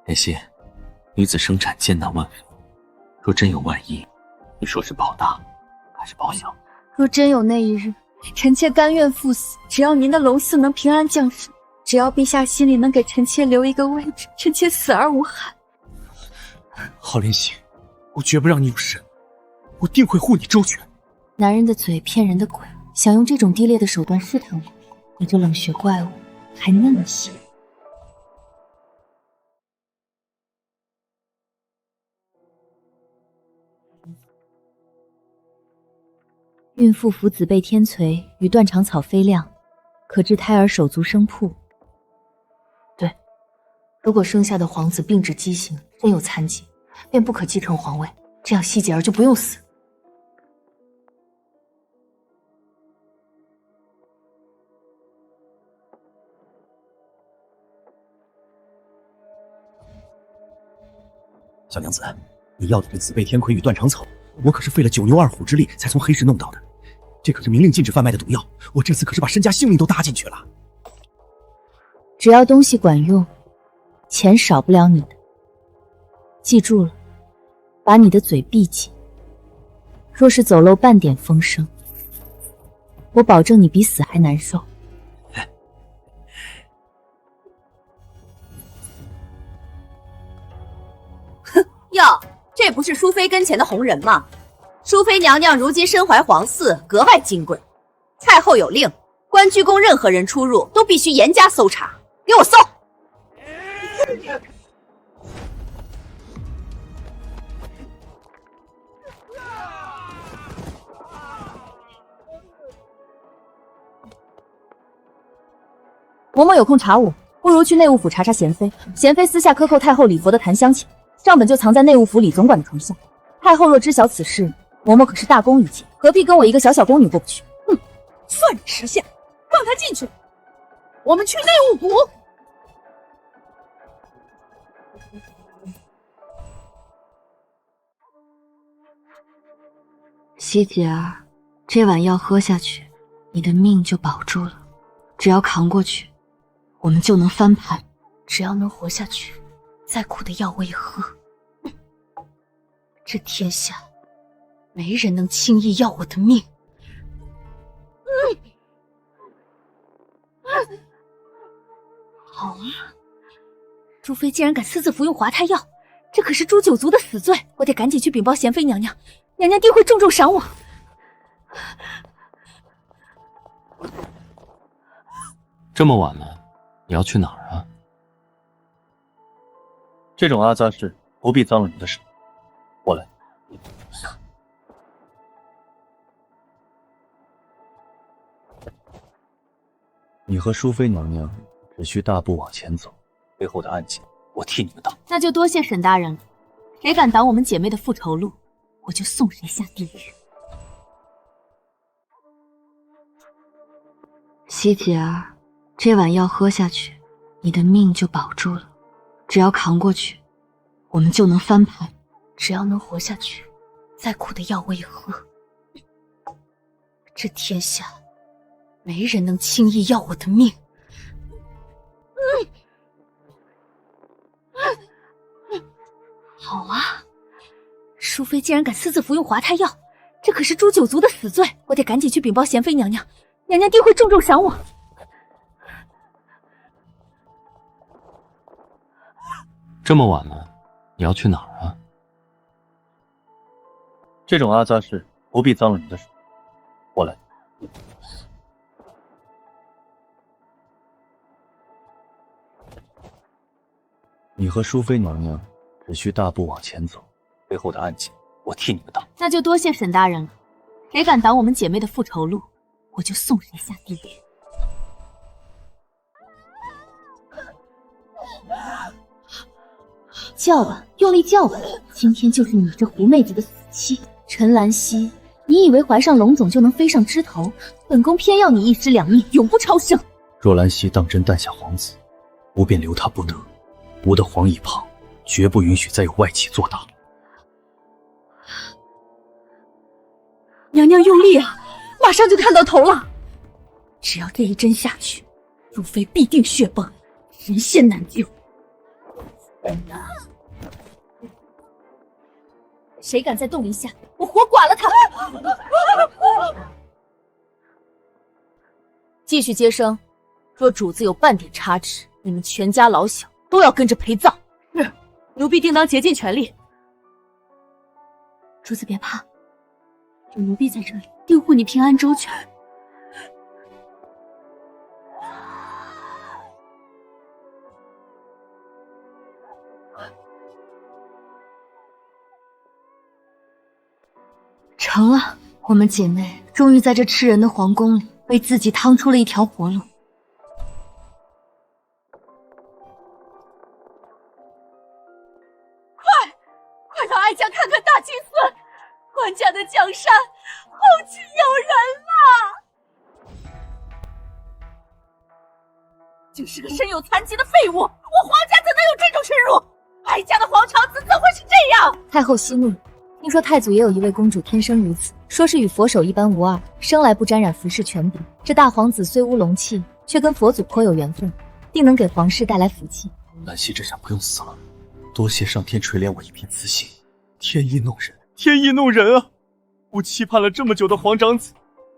莲溪，女子生产艰难万分，若真有万一，你说是保大还是保小？若真有那一日，臣妾甘愿赴死，只要您的龙嗣能平安降生，只要陛下心里能给臣妾留一个位置，臣妾死而无憾。好莲溪，我绝不让你有事，我定会护你周全。男人的嘴骗人的鬼，想用这种低劣的手段试探我，你这冷血怪物还那么细。孕妇服子贝天髓与断肠草飞亮，可致胎儿手足生瀑。对，如果生下的皇子病至畸形，真有残疾，便不可继承皇位，这样希姐儿就不用死。小娘子，你要的这紫贝天葵与断肠草，我可是费了9牛2虎之力才从黑市弄到的，这可是明令禁止贩卖的毒药，我这次可是把身家性命都搭进去了。只要东西管用，钱少不了你的。记住了，把你的嘴闭紧，若是走漏半点风声，我保证你比死还难受。哟，这不是淑妃跟前的红人吗？淑妃娘娘如今身怀皇嗣，格外金贵。太后有令，关雎宫任何人出入都必须严加搜查，给我搜！嬷嬷有空查我，不如去内务府查查娴妃。娴妃私下克扣太后礼佛的檀香钱，账本就藏在内务府李总管的床下。太后若知晓此事，嬷嬷可是大功于前，何必跟我一个小小宫女过不去？哼，算你识相，放他进去。我们去内务府。希姐儿，这碗药喝下去，你的命就保住了。只要扛过去，我们就能翻盘。只要能活下去，再苦的药我也喝。这天下没人能轻易要我的命。好啊，朱妃竟然敢私自服用滑胎药，这可是诛九族的死罪！我得赶紧去禀报娴妃娘娘，娘娘定会重重赏我。这么晚了，你要去哪儿啊？这种阿杂事不必脏了你的手，我来。你和淑妃娘娘只需大步往前走，背后的案件我替你们挡。那就多谢沈大人了。谁敢挡我们姐妹的复仇路，我就送谁下地狱。希姐儿，这碗药喝下去，你的命就保住了。只要扛过去，我们就能翻盘。只要能活下去，再苦的药我也喝。这天下没人能轻易要我的命。好啊，淑妃竟然敢私自服用滑胎药，这可是诛九族的死罪！我得赶紧去禀报贤妃娘娘，娘娘定会重重赏我。这么晚了，你要去哪儿啊？这种阿杂事不必脏了你的手，我来。你和淑妃娘娘只需大步往前走，背后的案件我替你们挡。那就多谢沈大人了。谁敢挡我们姐妹的复仇路，我就送谁下地狱。叫吧，用力叫吧！今天就是你这狐妹子的死期。陈兰溪，你以为怀上龙总就能飞上枝头？本宫偏要你一尸两命，永不超生。若兰溪当真诞下皇子，吾便留他不得。吾的皇椅旁绝不允许再有外戚做大。娘娘用力啊，马上就看到头了。只要这一针下去，如妃必定血崩，人仙难救。谁敢再动一下，我活剐了他！继续接生，若主子有半点差池，你们全家老小都要跟着陪葬。是，奴婢定当竭尽全力。主子别怕，有奴婢在这里，定护你平安周全。成了，我们姐妹终于在这吃人的皇宫里为自己趟出了一条活路。快让哀家看看大金孙，官家的江山后继有人了！竟是个身有残疾的废物，我皇家怎能有这种耻辱？哀家的皇长子怎会是这样？太后息怒，听说太祖也有一位公主天生如此，说是与佛手一般无二，生来不沾染服饰权柄。这大皇子虽无龙气，却跟佛祖颇有缘分，定能给皇室带来福气。兰溪这下不用死了，多谢上天垂怜我一片慈心。天意弄人，天意弄人啊！我期盼了这么久的皇长子，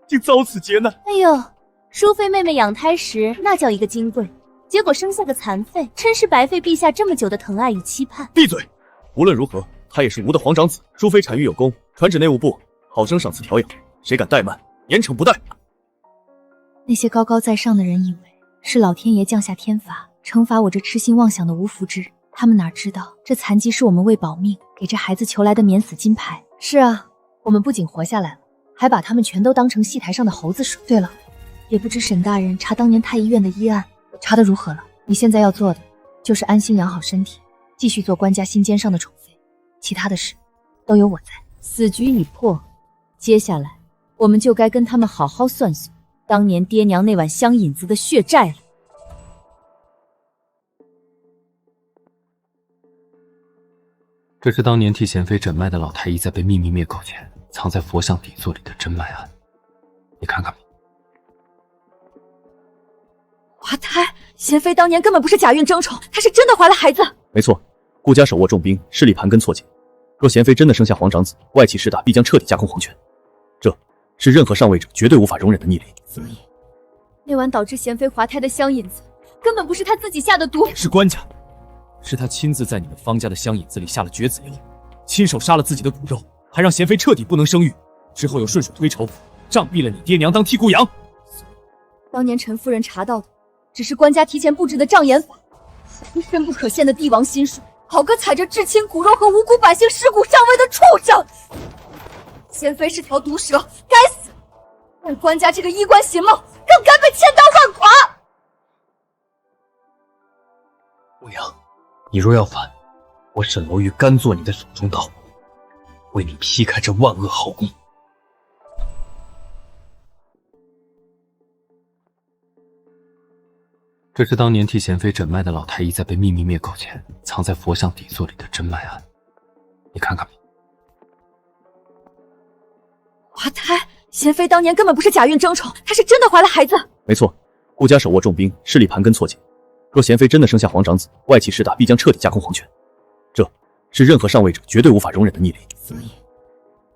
竟遭此劫难。哎呦，淑妃妹妹养胎时那叫一个金贵，结果生下个残废，真是白费陛下这么久的疼爱与期盼。闭嘴！无论如何，他也是吾的皇长子。淑妃产育有功，传旨内务部，好生赏赐调养。谁敢怠慢，严惩不贷。那些高高在上的人以为是老天爷降下天罚，惩罚我这痴心妄想的无福之人。他们哪知道，这残疾是我们为保命给这孩子求来的免死金牌。是啊，我们不仅活下来了，还把他们全都当成戏台上的猴子耍。对了，也不知沈大人查当年太医院的医案查得如何了？你现在要做的就是安心养好身体，继续做官家心尖上的宠妃，其他的事都有我在。死局已破，接下来我们就该跟他们好好算算当年爹娘那碗香引子的血债了。这是当年替贤妃诊脉的老太医在被秘密灭口前藏在佛像底座里的真脉案，你看看吧。滑胎，贤妃当年根本不是假孕争宠，她是真的怀了孩子。没错，顾家手握重兵，势力盘根错节。若贤妃真的生下皇长子，外戚势大必将彻底架空皇权，这是任何上位者绝对无法容忍的逆鳞。所以，那碗导致贤妃滑胎的香引子，根本不是她自己下的毒，是官家。是他亲自在你们方家的香引子里下了绝子药，亲手杀了自己的骨肉，还让贤妃彻底不能生育，之后又顺水推舟，杖毙了你爹娘当替姑养。当年陈夫人查到的，只是官家提前布置的障眼法，深不可陷的帝王心术，好个踩着至亲骨肉和无辜百姓尸骨上位的畜生！贤妃是条毒蛇，该死！但官家这个衣冠禽貌，更该被千刀万剐！欧阳，你若要反，我沈楼玉甘做你的手中刀，为你劈开这万恶豪宫。这是当年替贤妃诊脉的老太医在被秘密灭口前，藏在佛像底座里的真脉案，你看看吧。华胎，贤妃当年根本不是假孕争宠，她是真的怀了孩子。没错，顾家手握重兵，势力盘根错节。若贤妃真的生下皇长子，外戚势大必将彻底架空皇权，这是任何上位者绝对无法容忍的逆鳞。所以，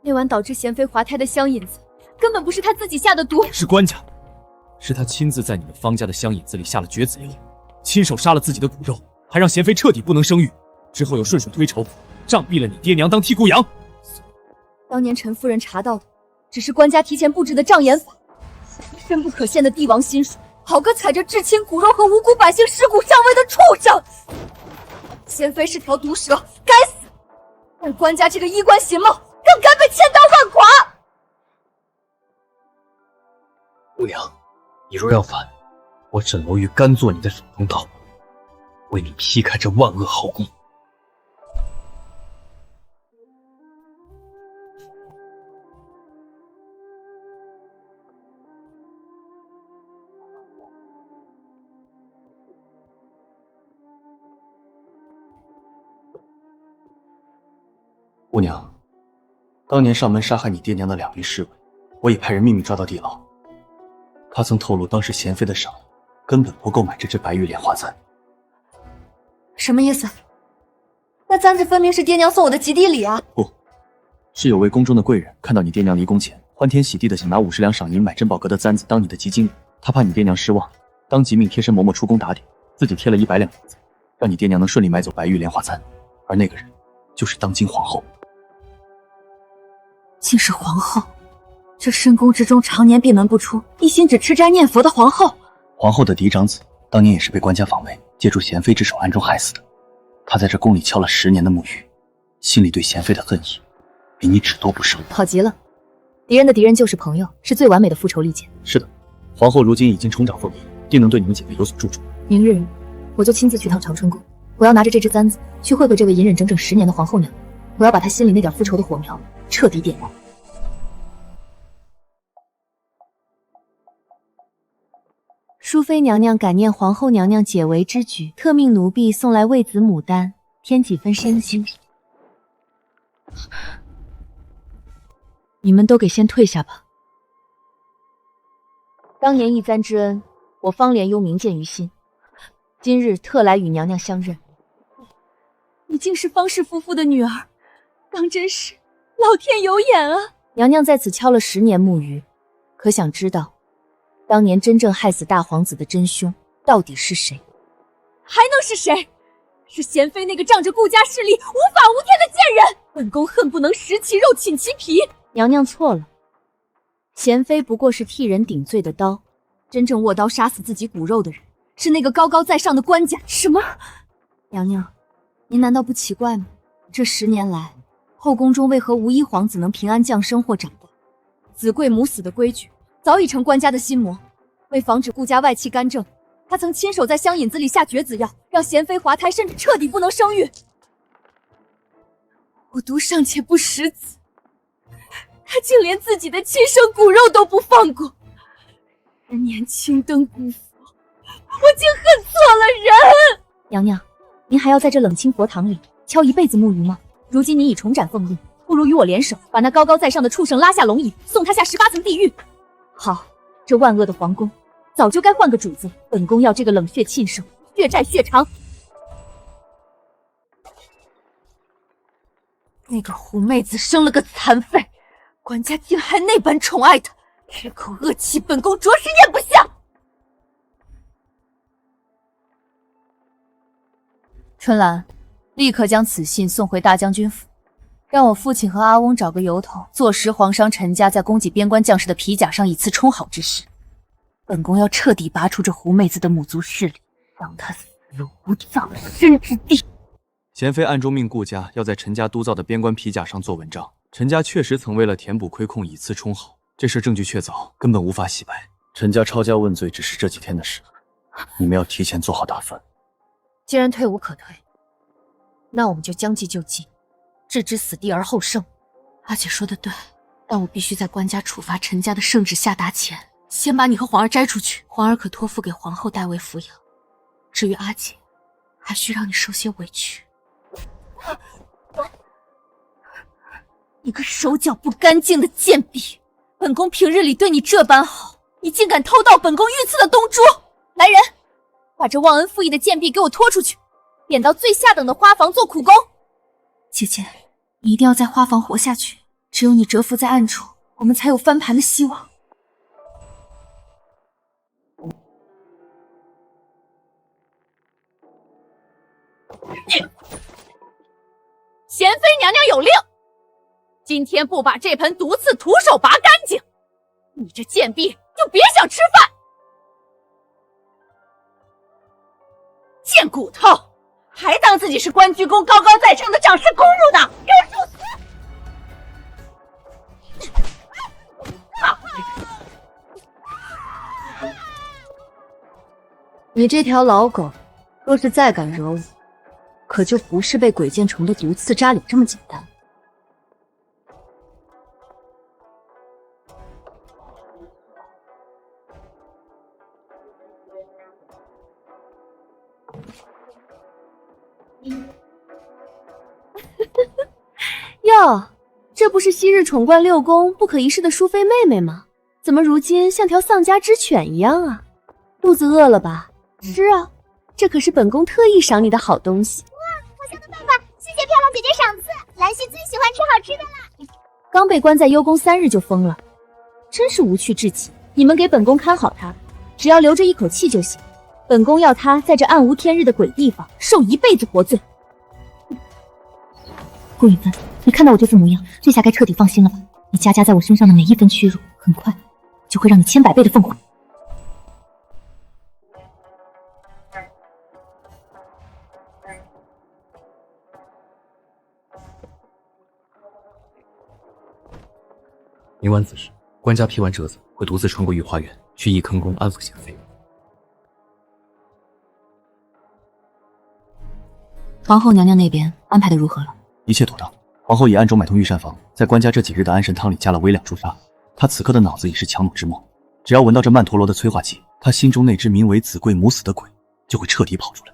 那晚导致贤妃滑胎的香引子，根本不是她自己下的毒，是官家，是他亲自在你们方家的香引子里下了绝子药，亲手杀了自己的骨肉，还让贤妃彻底不能生育。之后又顺水推舟，杖毙了你爹娘当替姑羊。当年陈夫人查到的，只是官家提前布置的障眼法，深不可陷的帝王心术，好个踩着至亲骨肉和无辜百姓尸骨上位的畜生！贤妃是条毒蛇，该死！但官家这个衣冠禽貌，更该被千刀万剐！欧阳，你若要反，我沈楼玉甘做你的手中刀，为你劈开这万恶豪宫。姑娘，当年上门杀害你爹娘的2名侍卫，我已派人秘密抓到地牢。他曾透露，当时贤妃的赏根本不够买这支白玉莲花簪。什么意思？那簪子分明是爹娘送我的及第礼啊！不，是有位宫中的贵人看到你爹娘离宫前欢天喜地的想拿50两赏银买珍宝阁的簪子当你的基金，他怕你爹娘失望，当即命贴身嬷嬷出宫打点，自己贴了100两银子，让你爹娘能顺利买走白玉莲花簪。而那个人就是当今皇后。竟是皇后，这深宫之中常年闭门不出，一心只吃斋念佛的皇后。皇后的嫡长子当年也是被官家访问，借助贤妃之手暗中害死的。他在这宫里敲了10年的木鱼，心里对贤妃的恨意比你只多不少。好极了，敌人的敌人就是朋友，是最完美的复仇利剑。是的，皇后如今已经重掌凤仪，定能对你们姐妹有所助助。明日我就亲自去趟长春宫，我要拿着这支簪子去会会这位隐忍整整10年的皇后娘，我要把她心里那点复仇的火苗彻底点燃。淑妃娘娘感念皇后娘娘解围之举，特命奴婢送来喂子牡丹，添几分身心。你们都给先退下吧。当年一簪之恩，我方莲幽铭鉴于心，今日特来与娘娘相认。你竟是方氏夫妇的女儿，当真是老天有眼啊！娘娘在此敲了10年木鱼，可想知道当年真正害死大皇子的真凶到底是谁？还能是谁？是贤妃那个仗着顾家势力无法无天的贱人！本宫恨不能食其肉寝其皮！娘娘错了，贤妃不过是替人顶罪的刀，真正握刀杀死自己骨肉的人，是那个高高在上的官家。什么？娘娘，您难道不奇怪吗？这10年来，后宫中为何无一皇子能平安降生或长大？子贵母死的规矩早已成官家的心魔。为防止顾家外戚干政，他曾亲手在香引子里下绝子药，让贤妃滑胎，甚至彻底不能生育。我毒尚且不食子，他竟连自己的亲生骨肉都不放过。10年青灯古佛，我竟恨错了人！娘娘，您还要在这冷清佛堂里敲一辈子木鱼吗？如今您已重斩凤印，不如与我联手，把那高高在上的畜生拉下龙椅，送他下18层地狱。好，这万恶的皇宫早就该换个主子，本宫要这个冷血禽兽血债血偿。那个狐妹子生了个残废，官家竟还那般宠爱她，这口恶气本宫着实咽不下。春兰，立刻将此信送回大将军府，让我父亲和阿翁找个由头，坐实皇商陈家在供给边关将士的皮甲上以次充好之事。本宫要彻底拔除这狐妹子的母族势力，让她死入无葬身之地。贤妃暗中命顾家要在陈家督造的边关皮甲上做文章，陈家确实曾为了填补亏空以次充好，这事证据确凿，根本无法洗白。陈家抄家问罪只是这几天的事，你们要提前做好打算。既然退无可退，那我们就将计就计，置之死地而后生。阿姐说的对，但我必须在官家处罚陈家的圣旨下达前，先把你和皇儿摘出去，皇儿可托付给皇后代为抚养。至于阿姐，还需让你受些委屈。你个手脚不干净的贱婢！本宫平日里对你这般好，你竟敢偷盗本宫御赐的东珠！来人，把这忘恩负义的贱婢给我拖出去，贬到最下等的花房做苦工。姐姐，你一定要在花房活下去，只有你蛰伏在暗处，我们才有翻盘的希望。贤妃娘娘有令，今天不把这盆毒刺徒手拔干净，你这贱婢就别想吃饭！贱骨头，还当自己是关雎宫高高在上的掌事公主呢，给我受死！你这条老狗，若是再敢惹我，可就不是被鬼剑虫的毒刺扎脸这么简单。哟，这不是昔日宠冠六宫不可一世的淑妃妹妹吗？怎么如今像条丧家之犬一样啊？肚子饿了吧？吃啊，这可是本宫特意赏你的好东西。哇，好香的饭饭，谢谢漂亮姐姐赏赐，兰溪最喜欢吃好吃的了。刚被关在幽宫3日就疯了，真是无趣至极。你们给本宫看好他，只要留着一口气就行。本宫要他在这暗无天日的鬼地方受一辈子活罪。顾允芬，你看到我就这模样，这下该彻底放心了吧？你佳佳在我身上的每一分屈辱，很快就会让你千百倍的奉还。明晚子时，官家批完折子，会独自穿过御花园，去翊坑宫安抚贤妃。皇后娘娘那边安排的如何了？一切妥当。皇后已暗中买通御膳房，在官家这几日的安神汤里加了微量朱砂。她此刻的脑子已是强弩之末，只要闻到这曼陀罗的催化剂，她心中那只名为子贵母死的鬼就会彻底跑出来。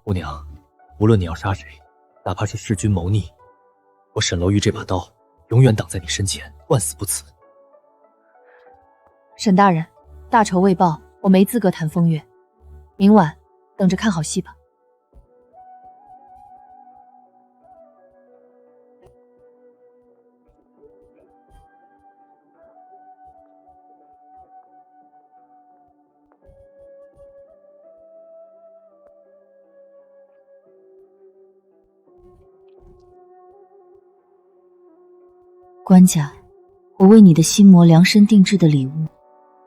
姑娘，无论你要杀谁，哪怕是弑君谋逆，我沈楼玉这把刀永远挡在你身前，万死不辞。沈大人，大仇未报，我没资格谈风月。明晚等着看好戏吧。官家，我为你的心魔量身定制的礼物，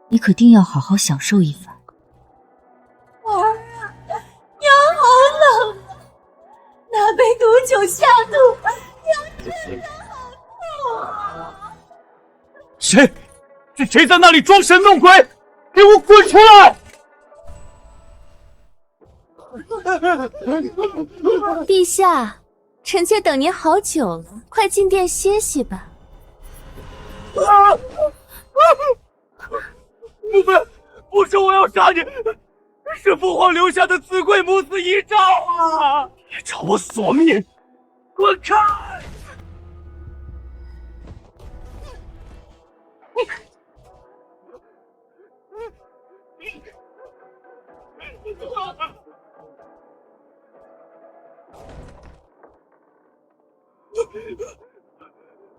你可定要好好享受一番。儿啊，娘好冷啊！那杯毒酒下肚，娘真的好痛啊！谁在那里装神弄鬼？给我滚出来！陛下，臣妾等您好久了，快进殿歇息吧。母妃，不是我要杀你，是父皇留下的子贵母子遗诏啊！别找我索命，滚开！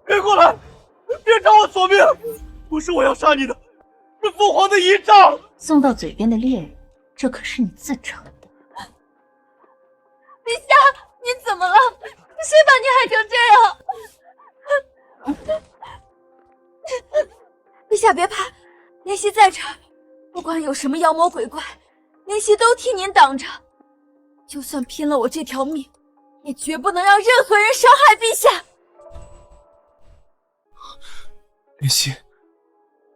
别过来！别找我索命！不是我要杀你的，是父皇的遗诏。送到嘴边的猎人，这可是你自称的。陛下，您怎么了？谁把您害成这样？陛下别怕，莲溪在这儿，不管有什么妖魔鬼怪，莲溪都替您挡着。就算拼了我这条命，也绝不能让任何人伤害陛下。莲溪，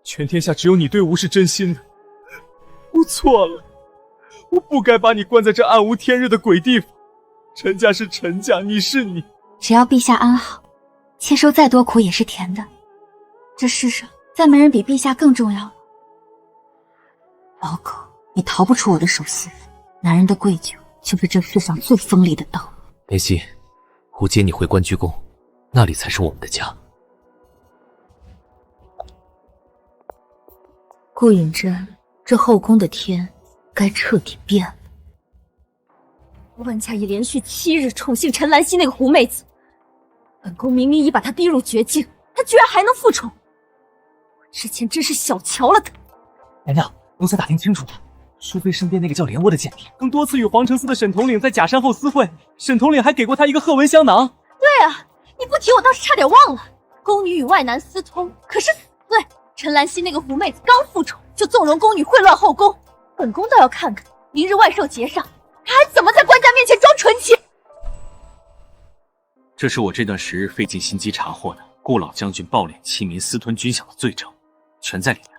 全天下只有你对吾是真心的。我错了，我不该把你关在这暗无天日的鬼地方。陈家是陈家，你是你，只要陛下安好，且受再多苦也是甜的。这世上再没人比陛下更重要了。老狗，你逃不出我的手心。男人的跪求就是这世上最锋利的刀。梅西，吾接你回关雎宫，那里才是我们的家。顾允贞，这后宫的天该彻底变了。万家已连续7日宠幸陈兰溪那个狐妹子，本宫明明已把她逼入绝境，她居然还能复宠，我之前真是小瞧了她。娘娘，奴才打听清楚了，淑妃身边那个叫莲窝的贱婢，更多次与皇城司的沈统领在假山后私会，沈统领还给过她一个鹤纹香囊。对啊，你不提我倒是差点忘了，宫女与外男私通可是死罪。陈兰溪那个狐妹子刚复宠，就纵容宫女秽乱后宫，本宫倒要看看明日万寿节上她还怎么在官家面前装纯情。这是我这段时日费尽心机查获的顾老将军暴敛欺民、私吞军饷的罪证，全在里面。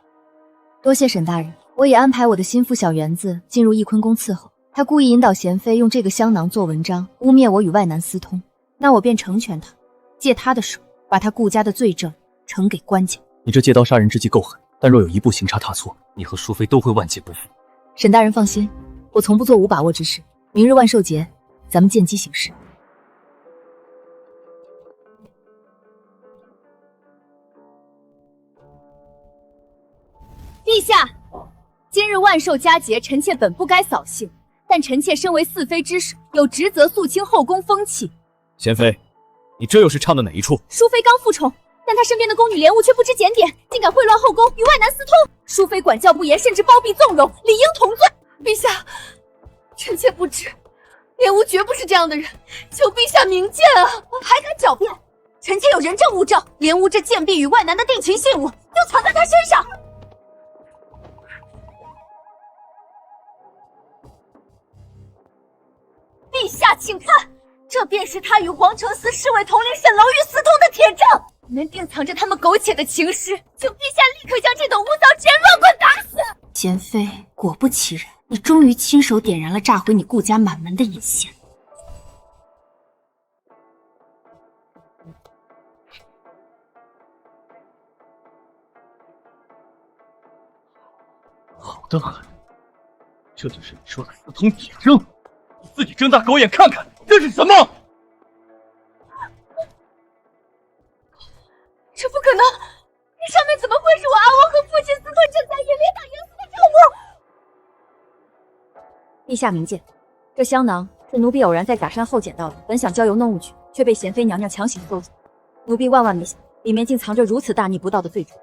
多谢沈大人，我已安排我的心腹小园子进入翊坤宫伺候。他故意引导贤妃用这个香囊做文章，污蔑我与外男私通，那我便成全他，借他的手把他顾家的罪证呈给官家。你这借刀杀人之计够狠，但若有一步行差踏错，你和淑妃都会万劫不复。沈大人放心，我从不做无把握之事。明日万寿节，咱们见机行事。陛下，今日万寿佳节，臣妾本不该扫兴，但臣妾身为四妃之首，有职责肃清后宫风气。贤妃，你这又是唱的哪一处？淑妃刚复宠，但她身边的宫女莲雾却不知检点，竟敢秽乱后宫，与外男私通。淑妃管教不严，甚至包庇纵容，理应同罪。陛下，臣妾不知，莲雾绝不是这样的人，求陛下明鉴啊！还敢狡辩？臣妾有人证物证，莲雾这贱婢与外男的定情信物就藏在她身上。陛下，请看，这便是他与皇城司侍卫统领沈楼玉私通的铁证，里面定藏着他们苟且的情诗。求陛下立刻将这等无骚之人乱棍打死！贤妃，果不其然，你终于亲手点燃了炸毁你顾家满门的引线。好的很，这就是你说的私通铁证。你自己睁大狗眼看看，这是什么？这不可能！这上面怎么会是我阿王和父亲私吞正在野连打营私的证物？陛下明鉴，这香囊是奴婢偶然在假山后捡到的，本想交由弄物去，却被贤妃娘娘强行搜走。奴婢万万没想，里面竟藏着如此大逆不道的罪证。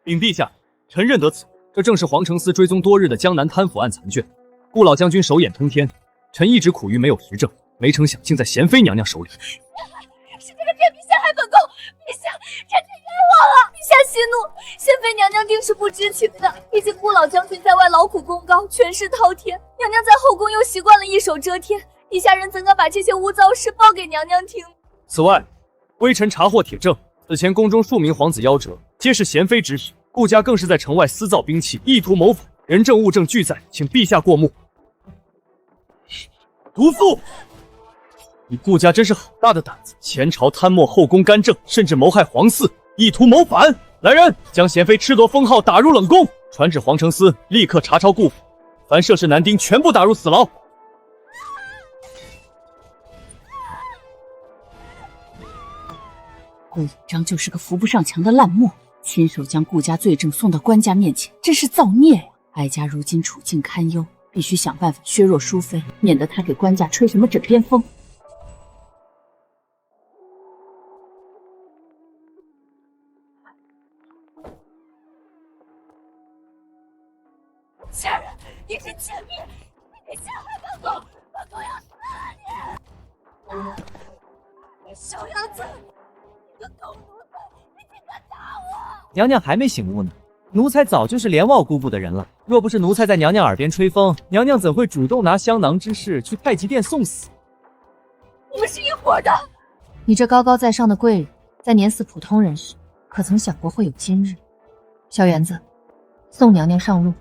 禀陛下，臣认得此物，这正是皇城司追踪多日的江南贪腐案残卷。顾老将军手眼通天，臣一直苦于没有实证，没成想竟在贤妃娘娘手里。是这个贱婢陷害本宫，陛下，臣妾冤枉了！陛下息怒，贤妃娘娘定是不知情的。毕竟顾老将军在外劳苦功高，权势滔天，娘娘在后宫又习惯了一手遮天，陛下人怎敢把这些污糟事报给娘娘听？此外，微臣查获铁证，此前宫中数名皇子夭折，皆是贤妃指使，顾家更是在城外私造兵器，意图谋反，人证物证俱在，请陛下过目。毒妇，你顾家真是好大的胆子！前朝贪没后宫干政，甚至谋害皇嗣，意图谋反。来人，将贤妃褫夺封号打入冷宫，传旨皇城司立刻查抄顾府，凡涉事男丁全部打入死牢。顾永璋就是个扶不上墙的烂墨，亲手将顾家罪证送到官家面前，真是造孽呀！哀家如今处境堪忧，必须想办法削弱淑妃，免得她给官家吹什么枕边风。贱人，你是贱婢，你陷害本宫，本宫要杀你！小样子，你个狗奴才，你竟敢打我！娘娘还没醒悟呢，奴才早就是连望姑姑的人了。若不是奴才在娘娘耳边吹风，娘娘怎会主动拿香囊之事去太极殿送死？你们是一伙的！你这高高在上的贵人，在碾死普通人时，可曾想过会有今日？小园子，送娘娘上路。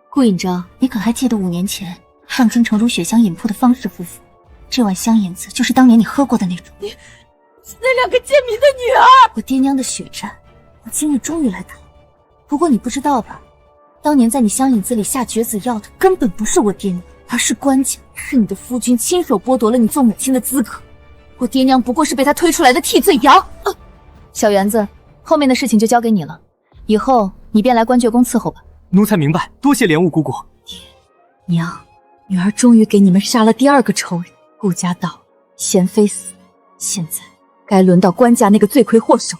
顾引章，你可还记得5年前上京城如雪乡饮铺的方氏夫妇？这碗香饮子就是当年你喝过的那种。那2个贱民的女儿！我爹娘的血战，我今日终于来打。不过你不知道吧？当年在你香饮子里下绝子药的根本不是我爹娘，而是官家，是你的夫君亲手剥夺了你做母亲的资格。我爹娘不过是被他推出来的替罪羊。小园子，后面的事情就交给你了，以后你便来关阙宫伺候吧。奴才明白，多谢莲雾姑姑。娘，女儿终于给你们杀了第2个仇人。顾家倒了，贤妃死了，现在该轮到官家那个罪魁祸首。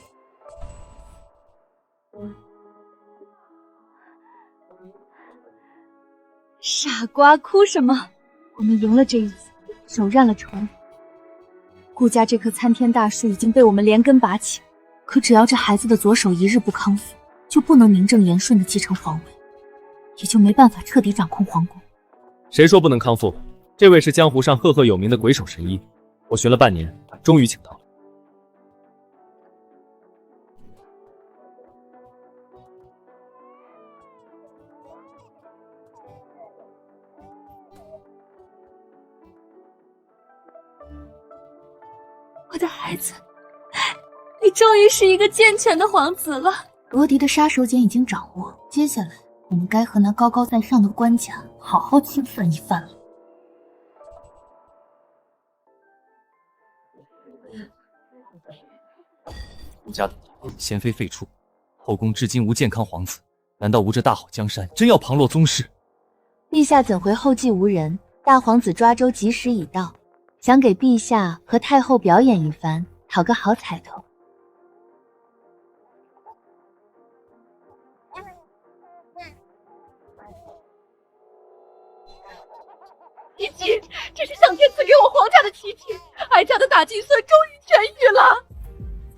傻瓜，哭什么？我们赢了这一次，手刃了仇人。顾家这棵参天大树已经被我们连根拔起，可只要这孩子的左手一日不康复，就不能名正言顺地继承皇位，也就没办法彻底掌控皇宫。谁说不能康复？这位是江湖上赫赫有名的鬼手神医，我寻了半年，终于请到了。我的孩子，你终于是一个健全的皇子了。罗迪的杀手锏已经掌握，接下来我们该和那高高在上的官家好好清算一番了。顾家的贤妃废黜，后宫至今无健康皇子，难道无这大好江山，真要旁落宗室？陛下怎会后继无人？大皇子抓周吉时已到，想给陛下和太后表演一番，讨个好彩头。琪琪，这是上天赐给我皇家的奇迹，哀家的大金孙终于痊愈了。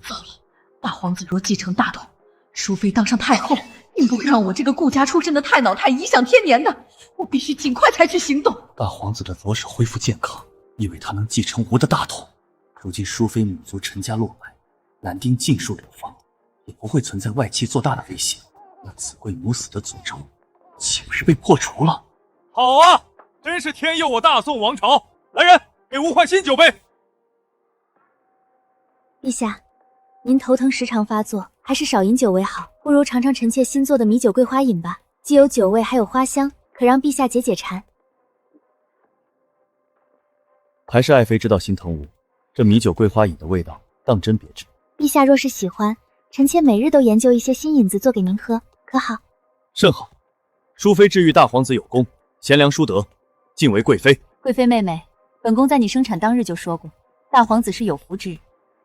糟了，大皇子若继承大统，淑妃当上太后，定不会让我这个顾家出身的太老太颐享天年的。我必须尽快采取行动。大皇子的左手恢复健康，意味他能继承吾的大统。如今淑妃母族陈家落败，男丁尽数流放，也不会存在外戚做大的危险。那子贵母死的诅咒，岂不是被破除了？好啊，真是天佑我大宋王朝！来人，给吾换新酒杯。陛下，您头疼时常发作，还是少饮酒为好。不如尝尝臣妾新做的米酒桂花饮吧，既有酒味，还有花香，可让陛下解解馋。还是爱妃知道心疼吾，这米酒桂花饮的味道当真别致。陛下若是喜欢，臣妾每日都研究一些新饮子做给您喝，可好？甚好。淑妃治愈大皇子有功，贤良淑德，敬为贵妃。贵妃妹妹，本宫在你生产当日就说过，大皇子是有福之人，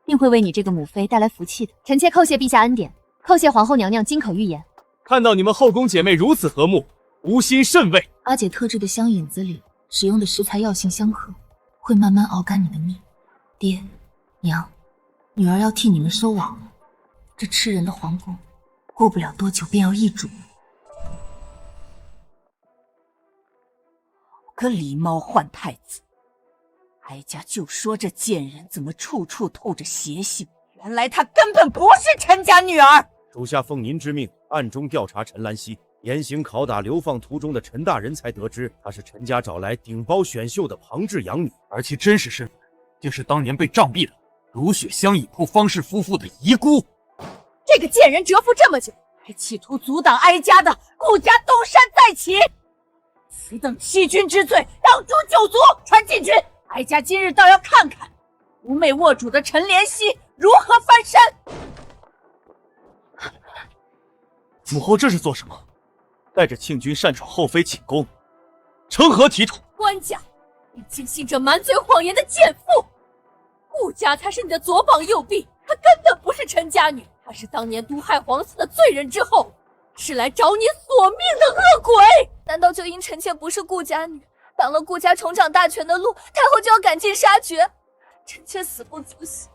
定会为你这个母妃带来福气的。臣妾叩谢陛下恩典，叩谢皇后娘娘金口玉言。看到你们后宫姐妹如此和睦，吾心甚慰。阿姐特制的香饮子里使用的食材药性相合，会慢慢熬干你的命。爹娘，女儿要替你们收网了。这吃人的皇宫，过不了多久便要易主。个狸猫换太子，哀家就说这贱人怎么处处透着邪性，原来她根本不是陈家女儿。属下奉您之命，暗中调查陈兰溪，严刑拷打流放途中的陈大人，才得知她是陈家找来顶包选秀的旁支养女，而其真实身份竟是当年被杖毙的如雪乡饮铺方氏夫妇的遗孤。这个贱人蛰伏这么久，还企图阻挡哀家的顾家东山再起，此等欺君之罪，当诛九族，传禁军。哀家今日倒要看看妩媚握主的陈莲溪如何翻身。母后这是做什么？带着庆军擅闯后妃寝宫，成何体统？官家，你轻信这满嘴谎言的贱妇！顾家才是你的左膀右臂，她根本不是陈家女，她是当年毒害皇嗣的罪人之后，是来找你索命的恶鬼！难道就因臣妾不是顾家女，挡了顾家重掌大权的路，太后就要赶尽杀绝？臣妾死不足惜，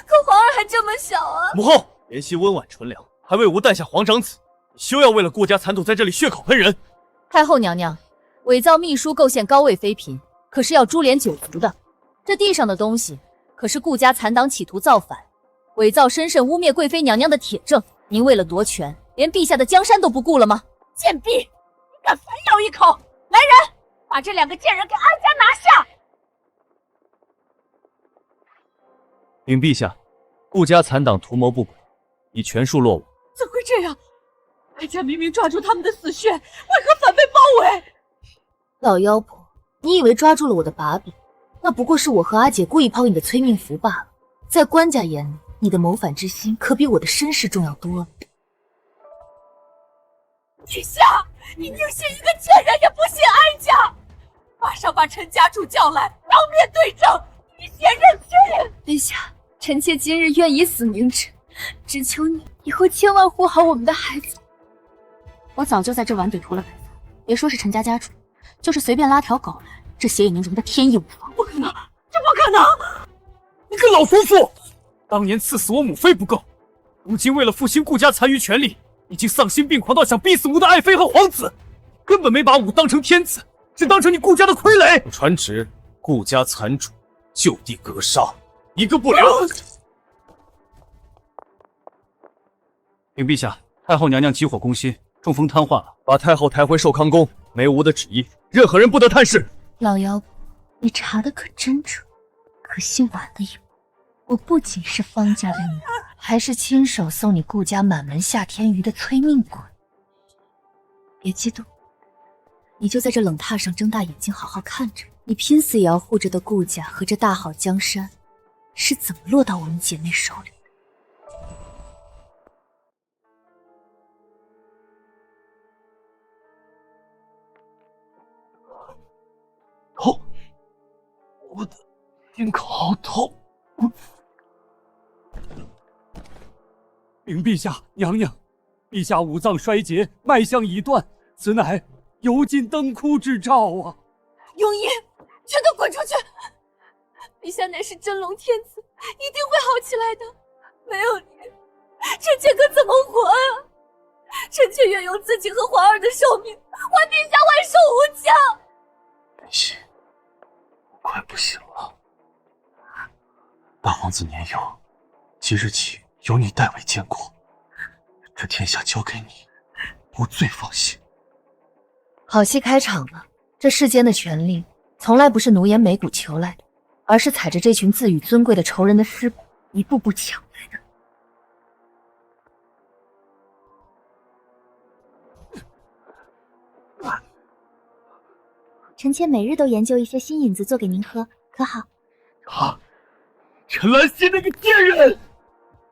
可皇儿还这么小啊！母后，莲溪温婉纯良，还为吾诞下皇长子，你休要为了顾家残土在这里血口喷人！太后娘娘，伪造秘书构陷高位妃嫔，可是要株连九族的。这地上的东西，可是顾家残党企图造反，伪造身份污蔑贵妃娘娘的铁证。您为了夺权，连陛下的江山都不顾了吗？贱婢，你敢反咬一口！来人，把这2个贱人给哀家拿下！禀陛下，顾家残党图谋不轨，已全数落网。怎会这样？哀家明明抓住他们的死穴，为何反被包围？老妖婆，你以为抓住了我的把柄，那不过是我和阿姐故意抛你的催命符罢了。在官家眼里，你的谋反之心可比我的身世重要多了。陛下，你宁信一个贱人，也不信哀家！马上把陈家主叫来，当面对证，以血认亲。陛下，臣妾今日愿以死明志，只求你以后千万护好我们的孩子。我早就在这碗底涂了白粉，别说是陈家家主，就是随便拉条狗来，这血也能融得天衣无缝。不可能，这不可能！你个老夫妇，当年赐死我母妃不够，如今为了复兴顾家残余权力，已经丧心病狂到想逼死吾的爱妃和皇子，根本没把吾当成天子，只当成你顾家的傀儡。传旨，顾家残主就地格杀，一个不留。禀陛下，太后娘娘急火攻心，中风瘫痪了，把太后抬回寿康宫，没吾的旨意，任何人不得探视。老妖婆，你查的可真准，可惜晚了一步。我不仅是方家的女儿，还是亲手送你顾家满门下天鱼的催命鬼。别激动，你就在这冷榻上睁大眼睛好好看着，你拼死也要护着的顾家和这大好江山，是怎么落到我们姐妹手里的。痛，我的心口好痛。禀陛下，娘娘，陛下五脏衰竭，脉象已断，此乃油尽灯枯之兆啊！庸医，全都滚出去！陛下乃是真龙天子，一定会好起来的。没有你，臣妾可怎么活啊？臣妾愿用自己和皇儿的寿命，还陛下万寿无疆。林夕，快不行了。大皇子年幼，即日起由你代为监国，这天下交给你，我最放心。好戏开场了，这世间的权力从来不是奴颜美骨求来的，而是踩着这群自诩尊贵的仇人的尸骨，一步步抢来的。臣妾每日都研究一些新饮子做给您喝，可好？好。陈兰溪那个贱人，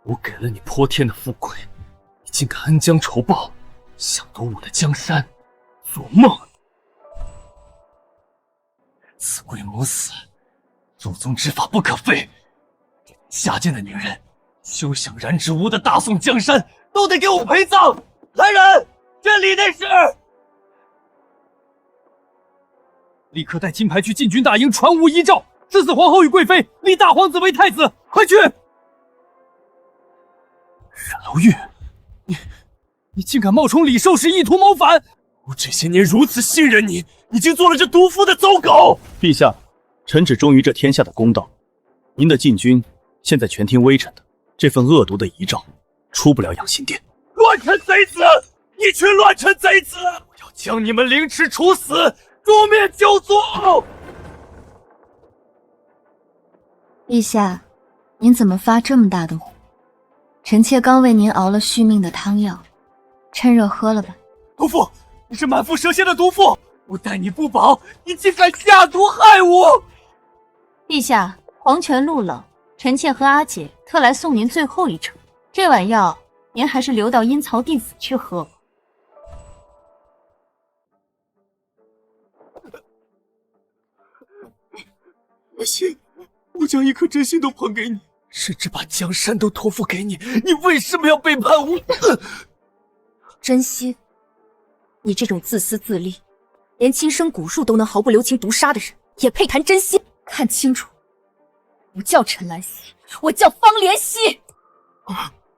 我给了你泼天的富贵，你竟敢恩将仇报，想夺我的江山，做梦！此贵母死，祖宗之法不可废。下贱的女人，休想染指吾的大宋江山，都得给我陪葬！来人，镇里内侍！立刻带金牌去禁军大营传吾遗诏，赐死皇后与贵妃，立大皇子为太子！快去！冉楼玉，你竟敢冒充李寿时，意图谋反！我这些年如此信任你，你竟做了这毒妇的走狗！陛下，臣只忠于这天下的公道。您的禁军现在全听微臣的，这份恶毒的遗诏出不了养心殿。乱臣贼子！一群乱臣贼子！我要将你们凌迟处死，诛灭九族！陛下，您怎么发这么大的火？臣妾刚为您熬了续命的汤药，趁热喝了吧。毒妇，你是满腹蛇蝎的毒妇！我待你不薄，你竟敢下毒害我！陛下，黄泉路冷，臣妾和阿姐特来送您最后一程。这碗药，您还是留到阴曹地府去喝吧。我信，我将一颗真心都捧给你，甚至把江山都托付给你，你为什么要背叛我？真心？你这种自私自利，连亲生骨树都能毫不留情毒杀的人，也配谈真心？看清楚，不叫陈兰溪，我叫方莲溪。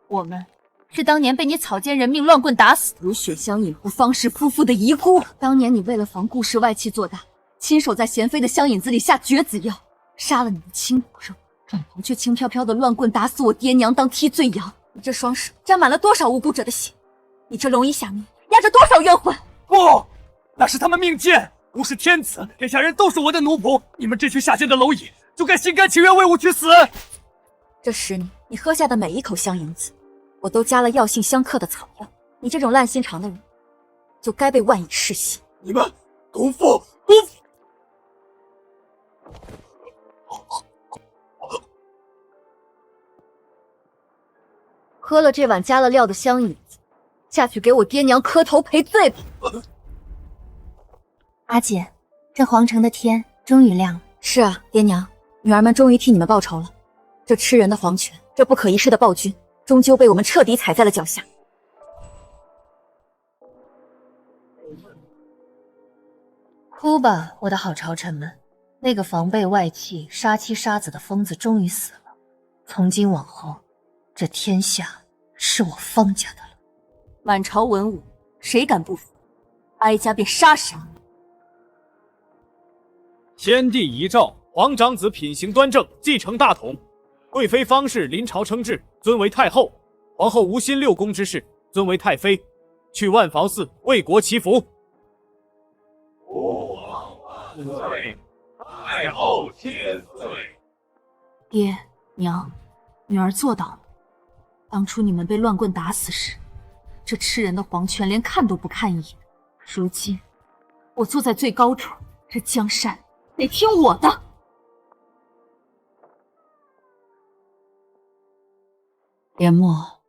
我们是当年被你草菅人命、乱棍打死，如雪乡隐户方氏夫妇的遗孤。当年你为了防顾氏外戚做大，亲手在贤妃的香引子里下绝子药，杀了你的亲骨肉，转头却轻飘飘的乱棍打死我爹娘当替罪羊。你这双手沾满了多少无辜者的血？你这龙椅下面压着多少冤魂？不，那是他们命贱，不是天子，天下人都是我的奴仆。你们这群下贱的蝼蚁，就该心甘情愿为我去死。这10年你喝下的每一口香银子，我都加了药性相克的草药。你这种烂心肠的人，就该被万蚁噬息。你们毒妇，喝了这碗加了料的香引子，下去给我爹娘磕头赔罪吧。阿姐，这皇城的天终于亮了。是啊，爹娘，女儿们终于替你们报仇了。这吃人的皇权，这不可一世的暴君，终究被我们彻底踩在了脚下。哭吧，我的好朝臣们，那个防备外戚、杀妻杀子的疯子终于死了。从今往后，这天下是我方家的了。满朝文武，谁敢不服？哀家便杀谁。先帝遗诏，皇长子品行端正，继承大统。贵妃方氏临朝称制，尊为太后；皇后无心6宫之事，尊为太妃。去万房寺为国祈福。父王万岁，太后千岁。爹娘，女儿做到了。当初你们被乱棍打死时，这吃人的皇权连看都不看一眼。如今我坐在最高处，这江山得听我的。莲墨，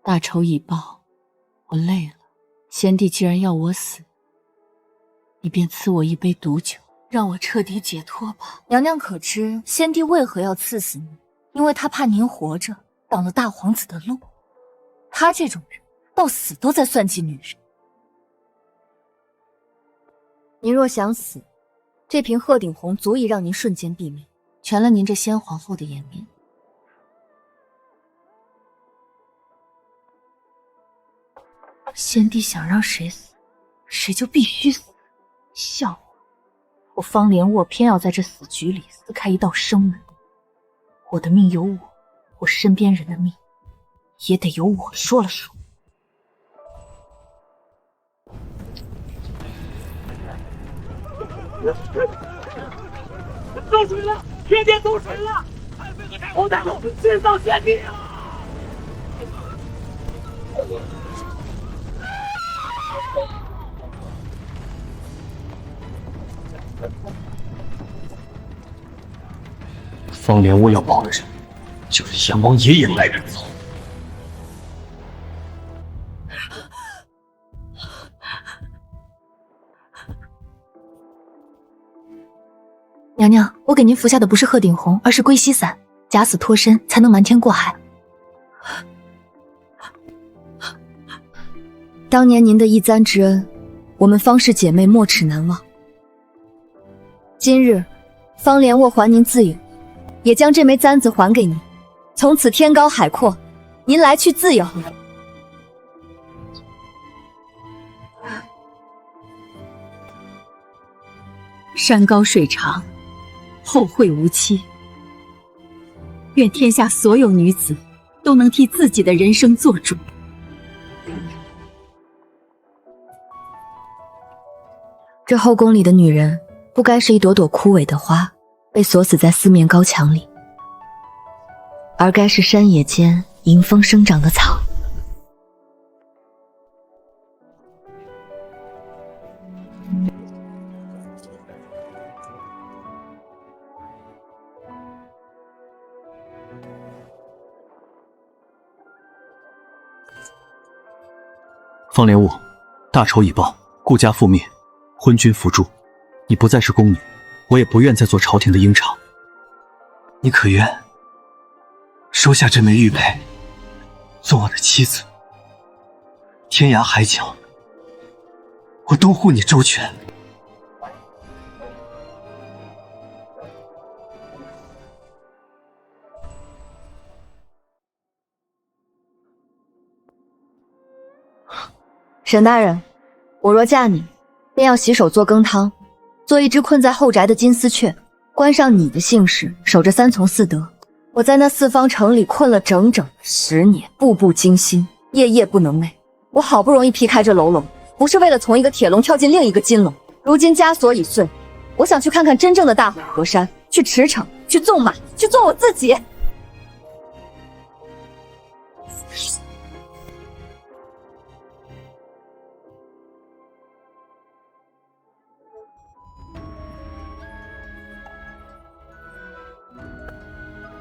大仇已报，我累了。先帝既然要我死，你便赐我一杯毒酒，让我彻底解脱吧。娘娘可知先帝为何要赐死您？因为他怕您活着挡了大皇子的路。他这种人到死都在算计女人。您若想死，这瓶鹤顶红足以让您瞬间毙命，全了您这先皇后的颜面。先帝想让谁死，谁就必须死。笑话！我方连卧偏要在这死局里撕开一道生门。我的命由我身边人的命也得由我说了算。走水了，天殿走水了！太妃和太后太后殉葬先帝啊！方连我要保的人，就是阎王爷也来人走。娘娘，我给您服下的不是鹤顶红，而是归西散，假死脱身才能瞒天过海。当年您的一簪之恩，我们方氏姐妹没齿难忘。今日方连卧还您自由，也将这枚簪子还给您。从此天高海阔，您来去自由。山高水长，后会无期。愿天下所有女子都能替自己的人生做主。这后宫里的女人，不该是一朵朵枯萎的花，被锁死在四面高墙里，而该是山野间迎风生长的草。方连卧，大仇已报，顾家覆灭，昏君伏诛，你不再是宫女，我也不愿再做朝廷的鹰巢。你可愿收下这枚玉佩，做我的妻子？天涯海角，我都护你周全。沈大人，我若嫁你，便要洗手做羹汤，做一只困在后宅的金丝雀，关上你的姓氏，守着三从四德。我在那四方城里困了整整10年，步步惊心，夜夜不能寐。我好不容易劈开这牢笼，不是为了从一个铁笼跳进另一个金笼。如今枷锁已碎，我想去看看真正的大虎河山，去驰骋，去纵马，去做我自己。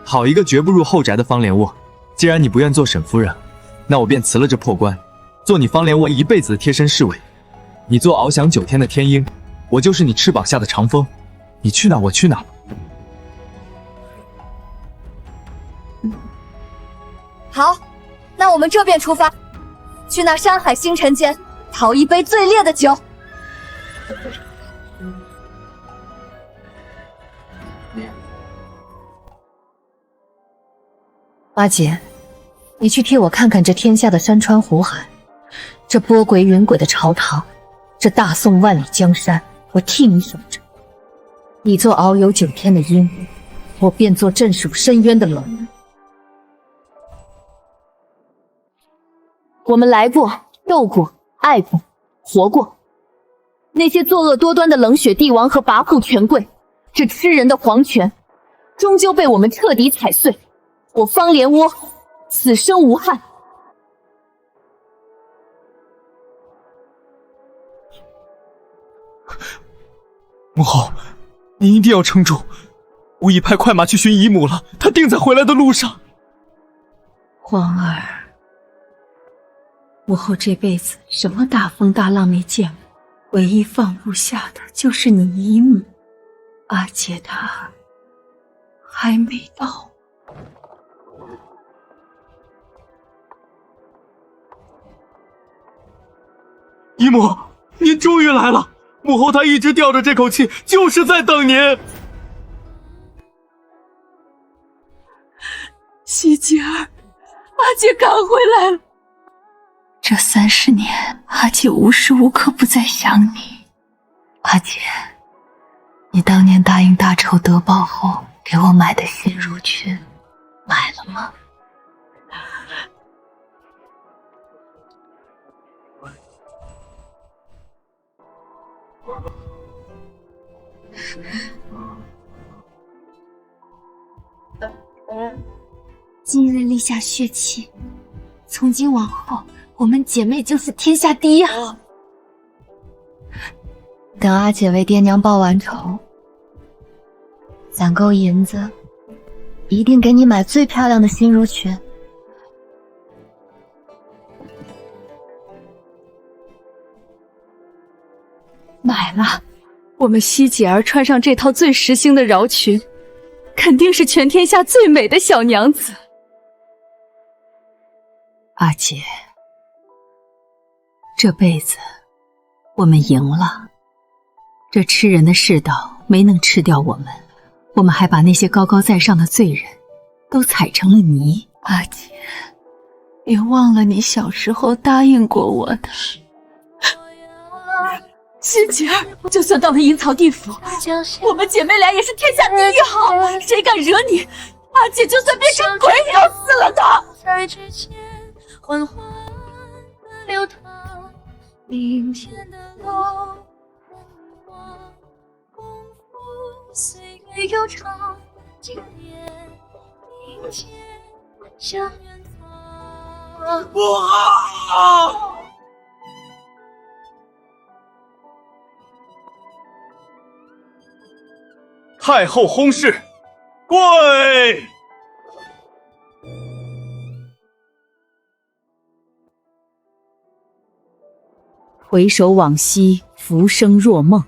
好一个绝不入后宅的方莲卧！既然你不愿做沈夫人，那我便辞了这破官，做你方莲卧一辈子的贴身侍卫。你做翱翔9天的天鹰，我就是你翅膀下的长风，你去哪我去哪。好，那我们这便出发，去那山海星辰间讨一杯最烈的酒。阿姐，你去替我看看这天下的山川湖海，这波诡云诡的朝堂，这大宋万里江山，我替你守着。你做遨游9天的鹰，我便做镇守深渊的龙。我们来过，斗过，爱过，活过。那些作恶多端的冷血帝王和跋扈权贵，这吃人的皇权，终究被我们彻底踩碎。我方莲窝此生无憾。母后，您一定要撑住，吾已派快马去寻姨母了，她定在回来的路上。皇儿，母后这辈子什么大风大浪没见过，唯一放不下的就是你姨母。阿姐她还没到。姨母，您终于来了！母后她一直吊着这口气，就是在等您。希姐儿，阿姐赶回来了。这30年，阿姐无时无刻不在想你。阿姐，你当年答应大仇得报后给我买的新襦裙，买了吗？今日立下血契，从今往后，我们姐妹就是天下第一好。等阿姐为爹娘报完仇，攒够银子，一定给你买最漂亮的新襦裙。买了，我们希姐儿穿上这套最时兴的襁裙，肯定是全天下最美的小娘子。阿姐，这辈子我们赢了，这吃人的世道没能吃掉我们，我们还把那些高高在上的罪人都踩成了泥。阿姐，别忘了你小时候答应过我的。希姐儿，就算到了阴曹地府，我们姐妹俩也是天下第一好，谁敢惹你，阿姐就算变成鬼也要死了的。在之前缓缓地流淌，明天的路功夫岁月悠长，今夜并肩向远方。不好！太后薨逝，跪！回首往昔，浮生若梦。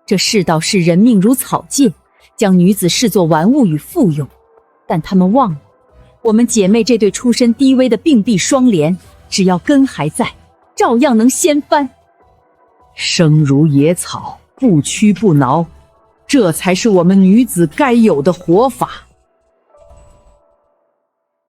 这世道视人命如草芥，将女子视作玩物与附庸。但他们忘了，我们姐妹这对出身低微的并蒂双莲，只要根还在，照样能掀翻。生如野草，不屈不挠，这才是我们女子该有的活法。